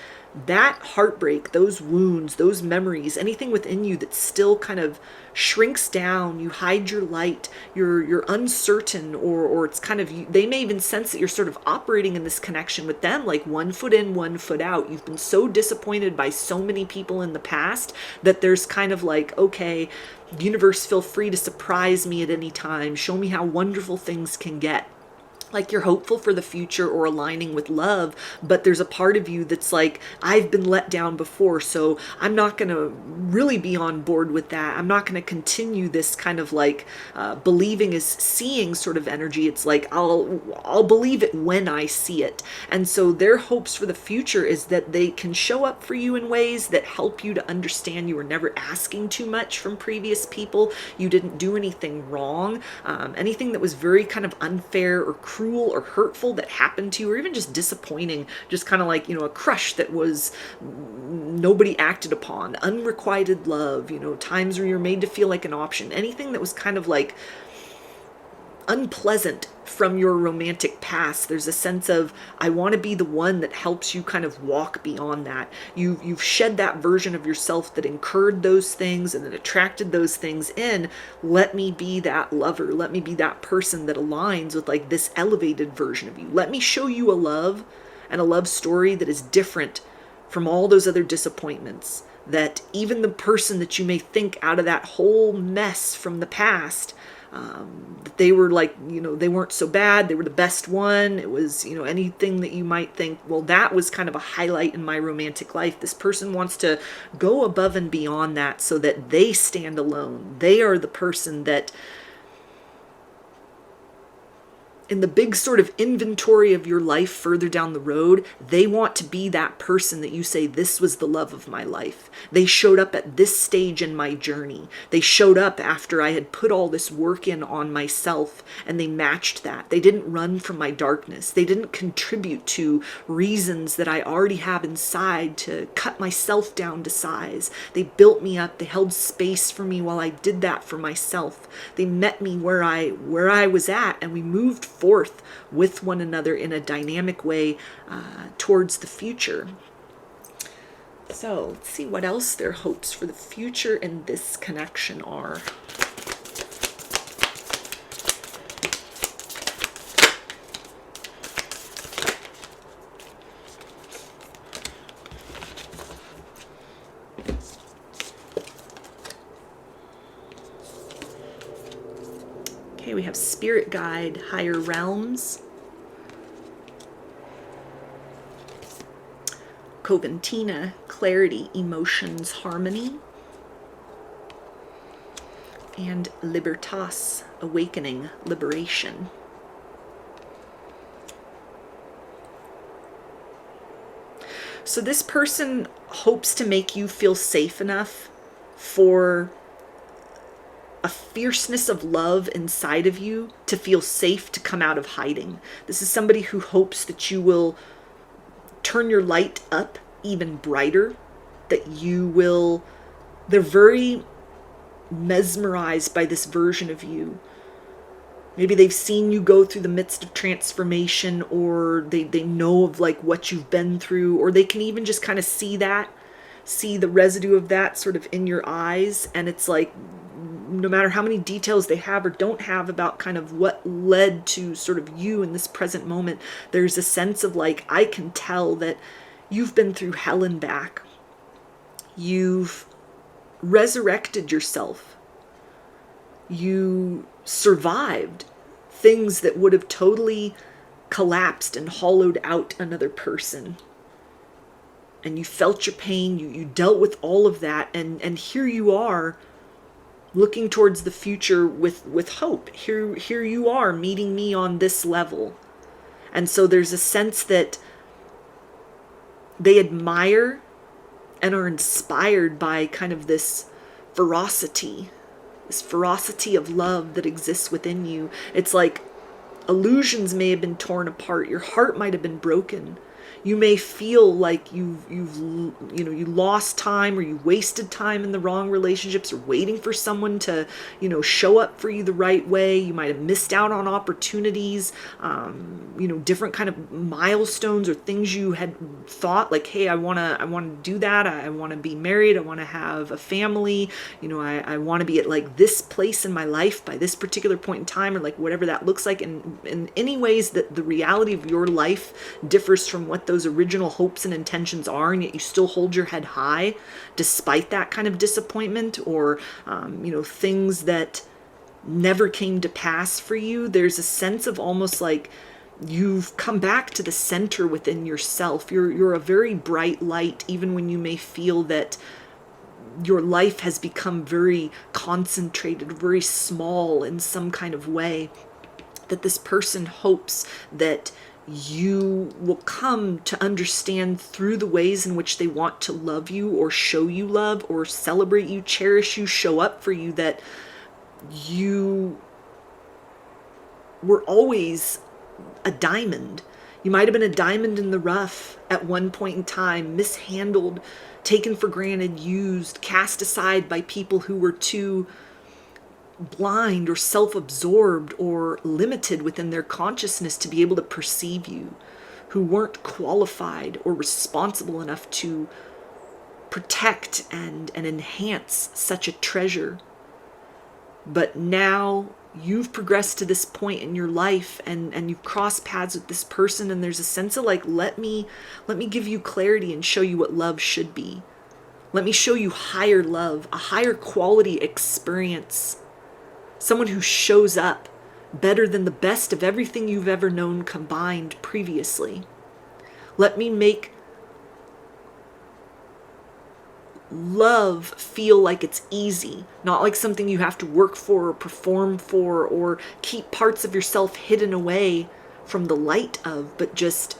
heartbreak, those wounds, those memories, anything within you that still kind of shrinks down, you hide your light, you're uncertain, or it's kind of, they may even sense that you're sort of operating in this connection with them like 1 foot in, 1 foot out. You've been so disappointed by so many people in the past that there's kind of like, okay, universe, feel free to surprise me at any time, show me how wonderful things can get. Like you're hopeful for the future or aligning with love, but there's a part of you that's like, I've been let down before, so I'm not going to really be on board with that. I'm not going to continue this kind of like believing is seeing sort of energy. It's like, I'll believe it when I see it. And so their hopes for the future is that they can show up for you in ways that help you to understand you were never asking too much from previous people. You didn't do anything wrong. Anything that was very kind of unfair or cruel or hurtful that happened to you, or even just disappointing, just kind of like, a crush that was nobody acted upon, unrequited love, times where you're made to feel like an option, anything that was kind of like unpleasant from your romantic past. There's a sense of, I want to be the one that helps you kind of walk beyond that. You've shed that version of yourself that incurred those things and that attracted those things in. Let me be that lover. Let me be that person that aligns with like this elevated version of you. Let me show you a love and a love story that is different from all those other disappointments. That even the person that you may think out of that whole mess from the past, that they were like, they weren't so bad, they were the best one. It was, anything that you might think, well, that was kind of a highlight in my romantic life. This person wants to go above and beyond that so that they stand alone. They are the person that, in the big sort of inventory of your life further down the road, they want to be that person that you say, this was the love of my life. They showed up at this stage in my journey. They showed up after I had put all this work in on myself, and they matched that. They didn't run from my darkness. They didn't contribute to reasons that I already have inside to cut myself down to size. They built me up. They held space for me while I did that for myself. They met me where I was at, and we moved forth with one another in a dynamic way towards the future. So let's see what else their hopes for the future in this connection are. Okay, we have spirit guide, higher realms, Coventina, clarity, emotions, harmony, and Libertas, awakening, liberation. So this person hopes to make you feel safe enough for a fierceness of love inside of you to feel safe to come out of hiding. This is somebody who hopes that you will turn your light up even brighter, that they're very mesmerized by this version of you. Maybe they've seen you go through the midst of transformation, or they know of like what you've been through, or they can even just kind of see the residue of that sort of in your eyes. And it's like, no matter how many details they have or don't have about kind of what led to sort of you in this present moment, there's a sense of like, I can tell that you've been through hell and back. You've resurrected yourself. You survived things that would have totally collapsed and hollowed out another person. And you felt your pain, you dealt with all of that, and here you are looking towards the future with hope. Here you are meeting me on this level. And so there's a sense that they admire and are inspired by kind of this ferocity of love that exists within you. It's like illusions may have been torn apart. Your heart might have been broken. You may feel like you lost time, or you wasted time in the wrong relationships, or waiting for someone to, show up for you the right way. You might have missed out on opportunities, different kind of milestones or things you had thought like, hey, I want to do that. I want to be married. I want to have a family. I want to be at like this place in my life by this particular point in time, or like whatever that looks like. And in any ways that the reality of your life differs from what those original hopes and intentions are, and yet you still hold your head high despite that kind of disappointment, or things that never came to pass for you. There's a sense of almost like you've come back to the center within yourself. You're a very bright light, even when you may feel that your life has become very concentrated, very small in some kind of way. That this person hopes that you will come to understand through the ways in which they want to love you, or show you love, or celebrate you, cherish you, show up for you, that you were always a diamond. You might have been a diamond in the rough at one point in time, mishandled, taken for granted, used, cast aside by people who were too blind or self-absorbed or limited within their consciousness to be able to perceive you, who weren't qualified or responsible enough to protect and enhance such a treasure. But now you've progressed to this point in your life, and you've crossed paths with this person, and there's a sense of like, let me give you clarity and show you what love should be. Let me show you higher love, a higher quality experience. Someone who shows up better than the best of everything you've ever known combined previously. Let me make love feel like it's easy, not like something you have to work for or perform for or keep parts of yourself hidden away from the light of, but just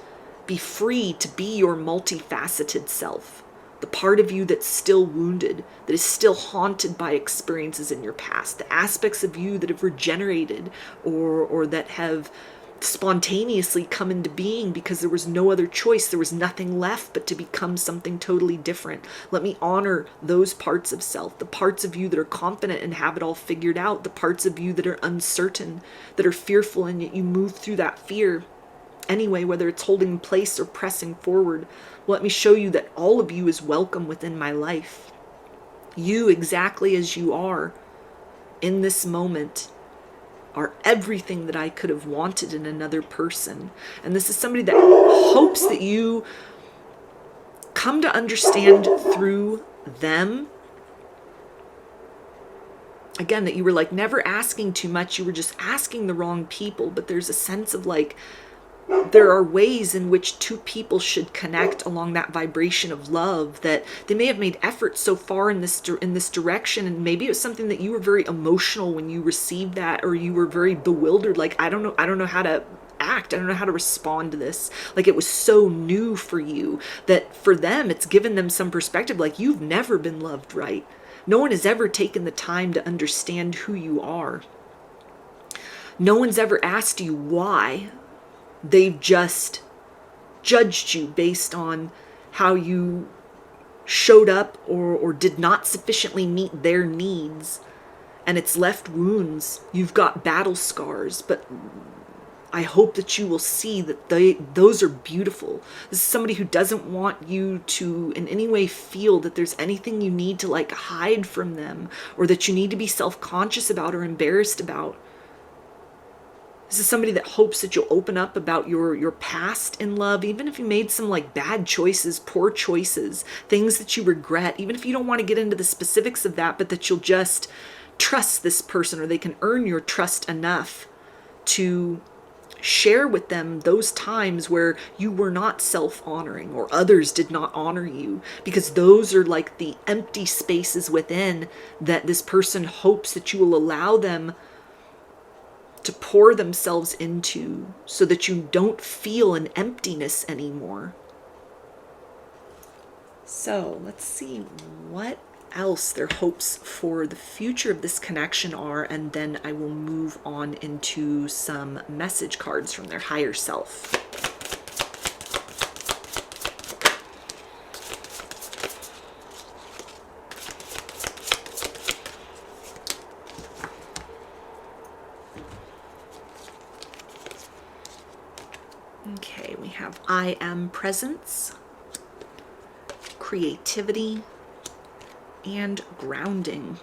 be free to be your multifaceted self. The part of you that's still wounded, that is still haunted by experiences in your past, the aspects of you that have regenerated or that have spontaneously come into being because there was no other choice. There was nothing left but to become something totally different. Let me honor those parts of self, the parts of you that are confident and have it all figured out, the parts of you that are uncertain, that are fearful, and yet you move through that fear anyway, whether it's holding in place or pressing forward. Let me show you that all of you is welcome within my life. You, exactly as you are in this moment, are everything that I could have wanted in another person. And this is somebody that hopes that you come to understand through them. Again, that you were like never asking too much. You were just asking the wrong people. But there's a sense of like, there are ways in which two people should connect along that vibration of love, that they may have made efforts so far in this direction, and maybe it was something that you were very emotional when you received that, or you were very bewildered, like I don't know how to act, I don't know how to respond to this. Like it was so new for you that for them it's given them some perspective, like you've never been loved right. No one has ever taken the time to understand who you are. No one's ever asked you why. They've just judged you based on how you showed up or did not sufficiently meet their needs. And it's left wounds. You've got battle scars, but I hope that you will see that those are beautiful. This is somebody who doesn't want you to in any way feel that there's anything you need to like hide from them, or that you need to be self-conscious about or embarrassed about. This is somebody that hopes that you'll open up about your past in love, even if you made some like bad choices, poor choices, things that you regret, even if you don't want to get into the specifics of that, but that you'll just trust this person, or they can earn your trust enough to share with them those times where you were not self-honoring or others did not honor you, because those are like the empty spaces within that this person hopes that you will allow them to pour themselves into, so that you don't feel an emptiness anymore. So let's see what else their hopes for the future of this connection are, and then I will move on into some message cards from their higher self. Okay, we have I am presence, creativity, and grounding.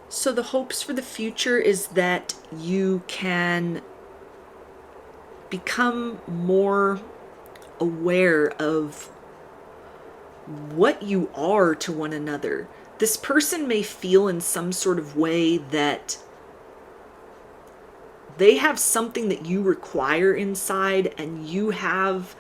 So the hopes for the future is that you can become more aware of what you are to one another. This person may feel in some sort of way that they have something that you require inside, and you have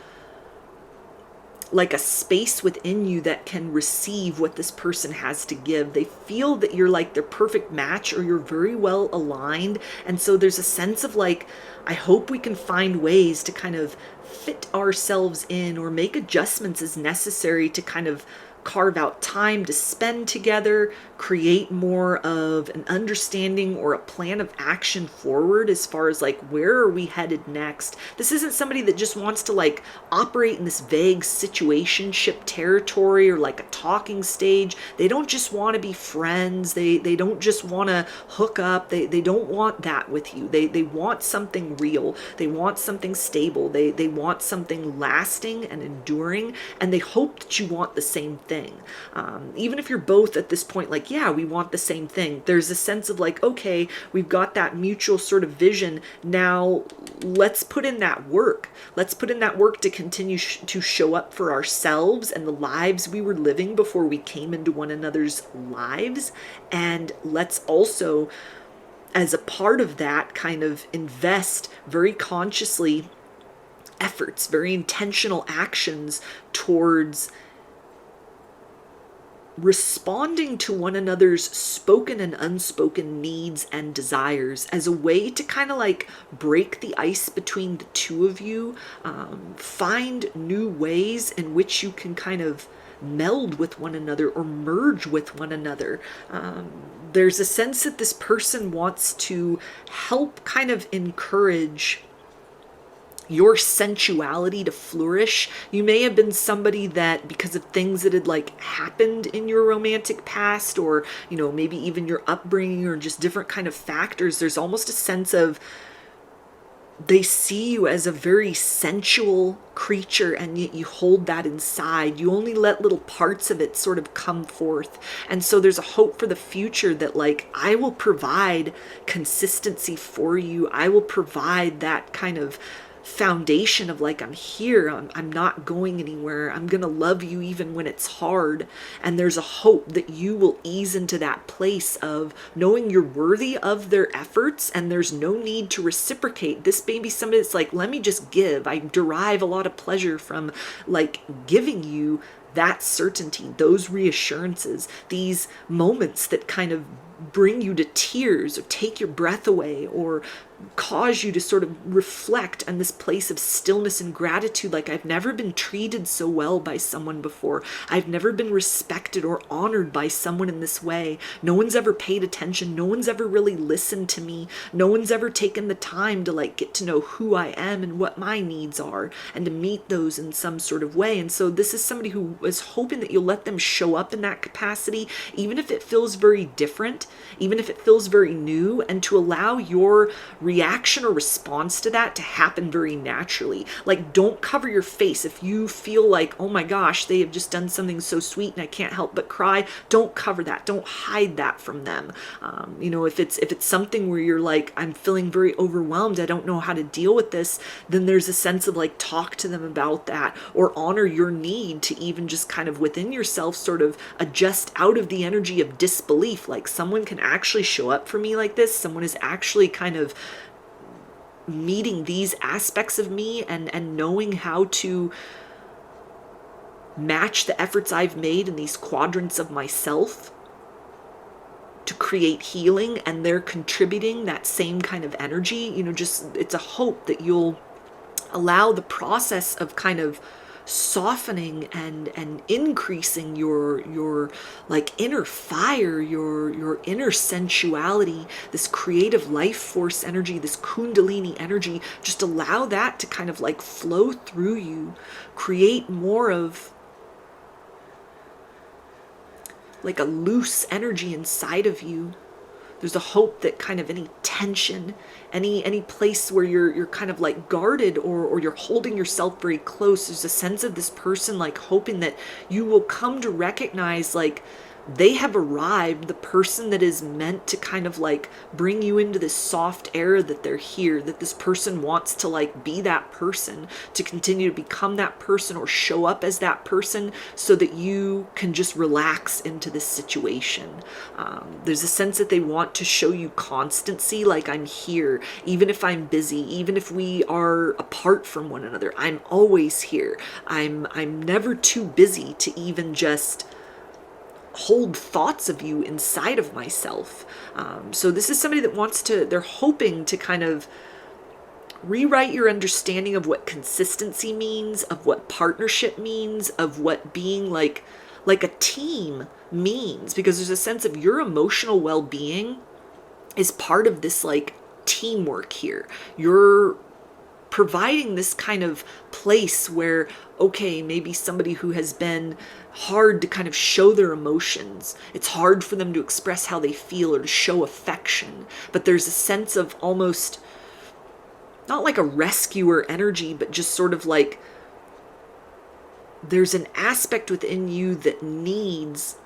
like a space within you that can receive what this person has to give. They feel that you're like their perfect match, or you're very well aligned. And so there's a sense of like, I hope we can find ways to kind of fit ourselves in or make adjustments as necessary to kind of carve out time to spend together, create more of an understanding or a plan of action forward as far as like, where are we headed next? This isn't somebody that just wants to like operate in this vague situationship territory or like a talking stage. They don't just want to be friends. They don't just want to hook up. They don't want that with you. They want something real. They want something stable. They want something lasting and enduring, and they hope that you want the same thing. Even if you're both at this point like, yeah, we want the same thing, there's a sense of like, okay, we've got that mutual sort of vision. Now let's put in that work. Let's put in that work to continue to show up for ourselves and the lives we were living before we came into one another's lives. And let's also, as a part of that, kind of invest very consciously efforts, very intentional actions towards responding to one another's spoken and unspoken needs and desires as a way to kind of like break the ice between the two of you, find new ways in which you can kind of meld with one another or merge with one another. There's a sense that this person wants to help kind of encourage your sensuality to flourish. You may have been somebody that, because of things that had like happened in your romantic past, or, you know, maybe even your upbringing or just different kind of factors, there's almost a sense of they see you as a very sensual creature, and yet you hold that inside. You only let little parts of it sort of come forth. And so there's a hope for the future that like, I will provide consistency for you. I will provide that kind of foundation of like, I'm here, I'm not going anywhere, I'm gonna love you even when it's hard. And there's a hope that you will ease into that place of knowing you're worthy of their efforts, and there's no need to reciprocate. This may be somebody that's like, let me just give. I derive a lot of pleasure from like giving you that certainty, those reassurances, these moments that kind of bring you to tears or take your breath away or cause you to sort of reflect on this place of stillness and gratitude. Like, I've never been treated so well by someone before. I've never been respected or honored by someone in this way. No one's ever paid attention. No one's ever really listened to me. No one's ever taken the time to like get to know who I am and what my needs are and to meet those in some sort of way. And so this is somebody who is hoping that you'll let them show up in that capacity, even if it feels very different, even if it feels very new, and to allow your reaction or response to that to happen very naturally. Like, don't cover your face. If you feel like, oh my gosh, they have just done something so sweet and I can't help but cry, don't cover that. Don't hide that from them. You know, if it's something where you're like, I'm feeling very overwhelmed, I don't know how to deal with this, then there's a sense of like, talk to them about that, or honor your need to even just kind of within yourself sort of adjust out of the energy of disbelief. Like, someone can actually show up for me like this. Someone is actually kind of meeting these aspects of me and knowing how to match the efforts I've made in these quadrants of myself to create healing, and they're contributing that same kind of energy. You know, just, it's a hope that you'll allow the process of kind of softening and increasing your like inner fire, your inner sensuality, this creative life force energy, this kundalini energy. Just allow that to kind of like flow through you, create more of like a loose energy inside of you. There's a hope that kind of any tension, any place where you're kind of like guarded or you're holding yourself very close, there's a sense of this person like hoping that you will come to recognize like they have arrived, the person that is meant to kind of like bring you into this soft era, that they're here, that this person wants to like be that person, to continue to become that person or show up as that person so that you can just relax into this situation. There's a sense that they want to show you constancy, like, I'm here, even if I'm busy, even if we are apart from one another, I'm always here. I'm never too busy to even just hold thoughts of you inside of myself. So this is somebody that wants to, they're hoping to kind of rewrite your understanding of what consistency means, of what partnership means, of what being like like a team means, because there's a sense of your emotional well-being is part of this like teamwork here. You're providing this kind of place where, okay, maybe somebody who has been hard to kind of show their emotions, it's hard for them to express how they feel or to show affection, but there's a sense of almost not like a rescuer energy, but just sort of like there's an aspect within you that needs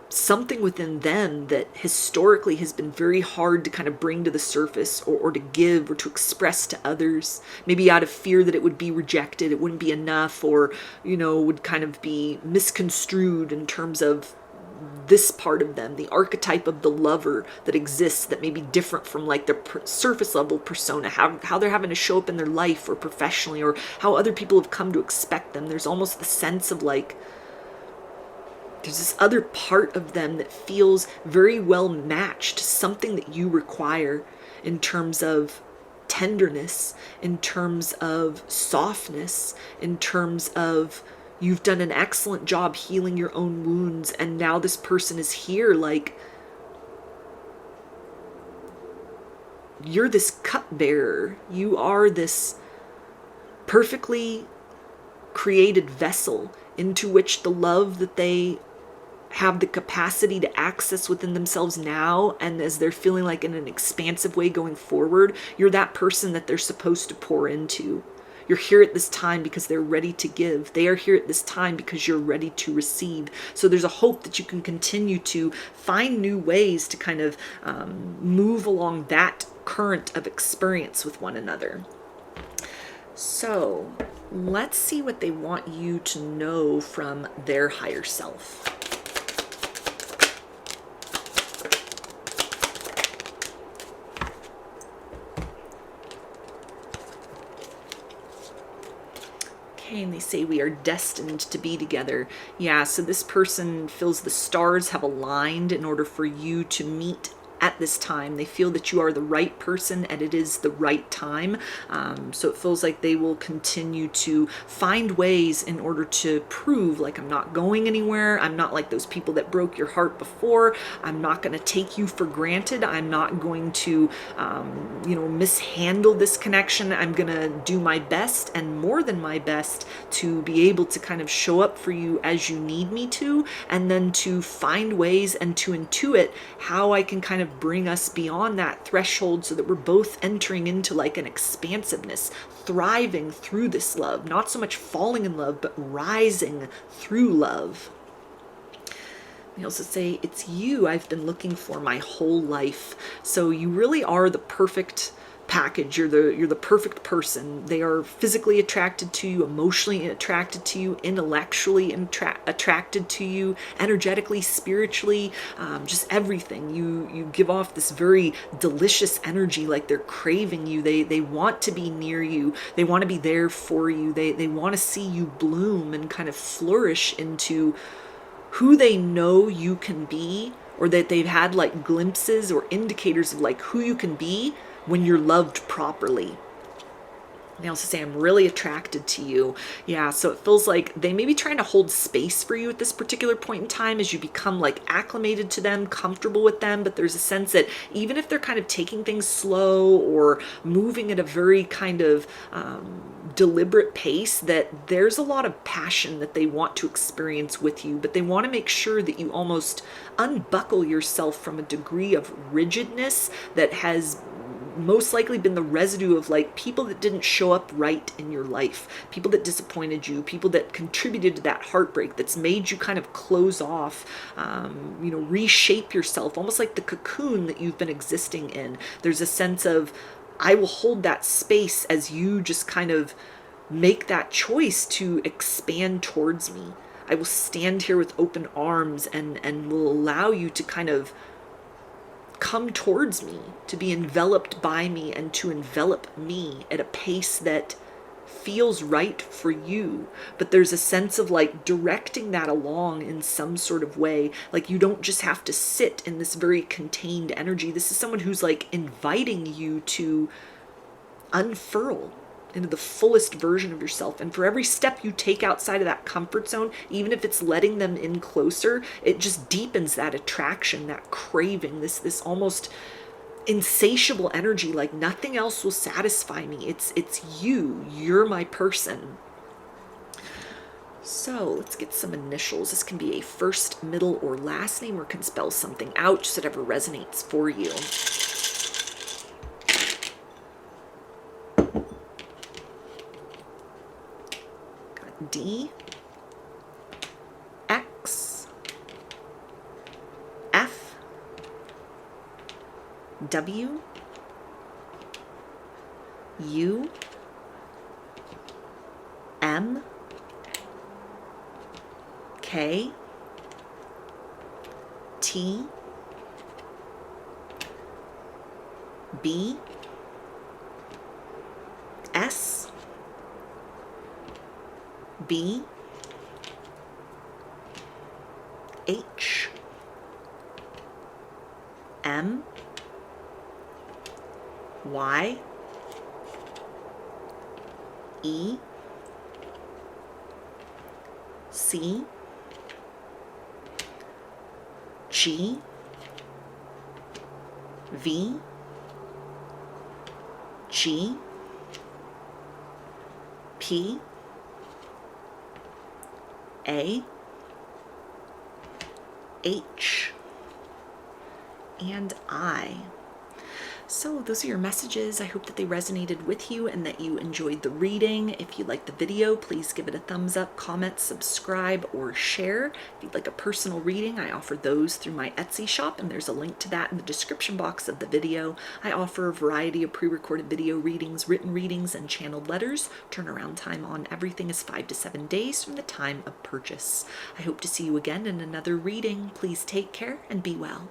something within them that historically has been very hard to kind of bring to the surface, or to give or to express to others, maybe out of fear that it would be rejected, it wouldn't be enough, or, you know, would kind of be misconstrued in terms of this part of them, the archetype of the lover that exists, that may be different from like the surface level persona, how they're having to show up in their life or professionally, or how other people have come to expect them. There's almost the sense of like, there's this other part of them that feels very well matched to something that you require in terms of tenderness, in terms of softness, in terms of you've done an excellent job healing your own wounds, and now this person is here like you're this cupbearer. You are this perfectly created vessel into which the love that they have the capacity to access within themselves now, and as they're feeling like in an expansive way going forward, you're that person that they're supposed to pour into. You're here at this time because they're ready to give. They are here at this time because you're ready to receive. So there's a hope that you can continue to find new ways to kind of move along that current of experience with one another. So let's see what they want you to know from their higher self. And they say we are destined to be together. Yeah, so this person feels the stars have aligned in order for you to meet at this time. They feel that you are the right person and it is the right time. So it feels like they will continue to find ways in order to prove like, I'm not going anywhere. I'm not like those people that broke your heart before. I'm not going to take you for granted. I'm not going to, mishandle this connection. I'm going to do my best and more than my best to be able to kind of show up for you as you need me to, and then to find ways and to intuit how I can kind of bring us beyond that threshold so that we're both entering into like an expansiveness, thriving through this love, not so much falling in love, but rising through love. They also say, it's you I've been looking for my whole life. So you really are the perfect package. You're the perfect person. They are physically attracted to you, emotionally attracted to you, intellectually attracted to you, energetically, spiritually, just everything. You give off this very delicious energy, like they're craving you. They want to be near you. They want to be there for you. They want to see you bloom and kind of flourish into who they know you can be, or that they've had like glimpses or indicators of like who you can be when you're loved properly. They also say, I'm really attracted to you. Yeah, so it feels like they may be trying to hold space for you at this particular point in time as you become like acclimated to them, comfortable with them. But there's a sense that even if they're kind of taking things slow or moving at a very kind of deliberate pace, that there's a lot of passion that they want to experience with you, but they want to make sure that you almost unbuckle yourself from a degree of rigidness that has most likely been the residue of like people that didn't show up right in your life, people that disappointed you, people that contributed to that heartbreak, that's made you kind of close off, reshape yourself, almost like the cocoon that you've been existing in. There's a sense of, I will hold that space as you just kind of make that choice to expand towards me. I will stand here with open arms and will allow you to kind of come towards me, to be enveloped by me, and to envelop me at a pace that feels right for you. But there's a sense of like directing that along in some sort of way. Like you don't just have to sit in this very contained energy. This is someone who's like inviting you to unfurl into the fullest version of yourself. And for every step you take outside of that comfort zone, even if it's letting them in closer, it just deepens that attraction, that craving, this almost insatiable energy, like nothing else will satisfy me. It's you're my person. So let's get some initials. This can be a first, middle, or last name, or can spell something out, just whatever resonates for you. Got D, X, F, W, U, M, K, T, B, S, B, H, M, Y, E, C, G, V, G, P, A, H, and I. So those are your messages. I hope that they resonated with you and that you enjoyed the reading. If you liked the video, please give it a thumbs up, comment, subscribe, or share. If you'd like a personal reading, I offer those through my Etsy shop, and there's a link to that in the description box of the video. I offer a variety of pre-recorded video readings, written readings, and channeled letters. Turnaround time on everything is 5 to 7 days from the time of purchase. I hope to see you again in another reading. Please take care and be well.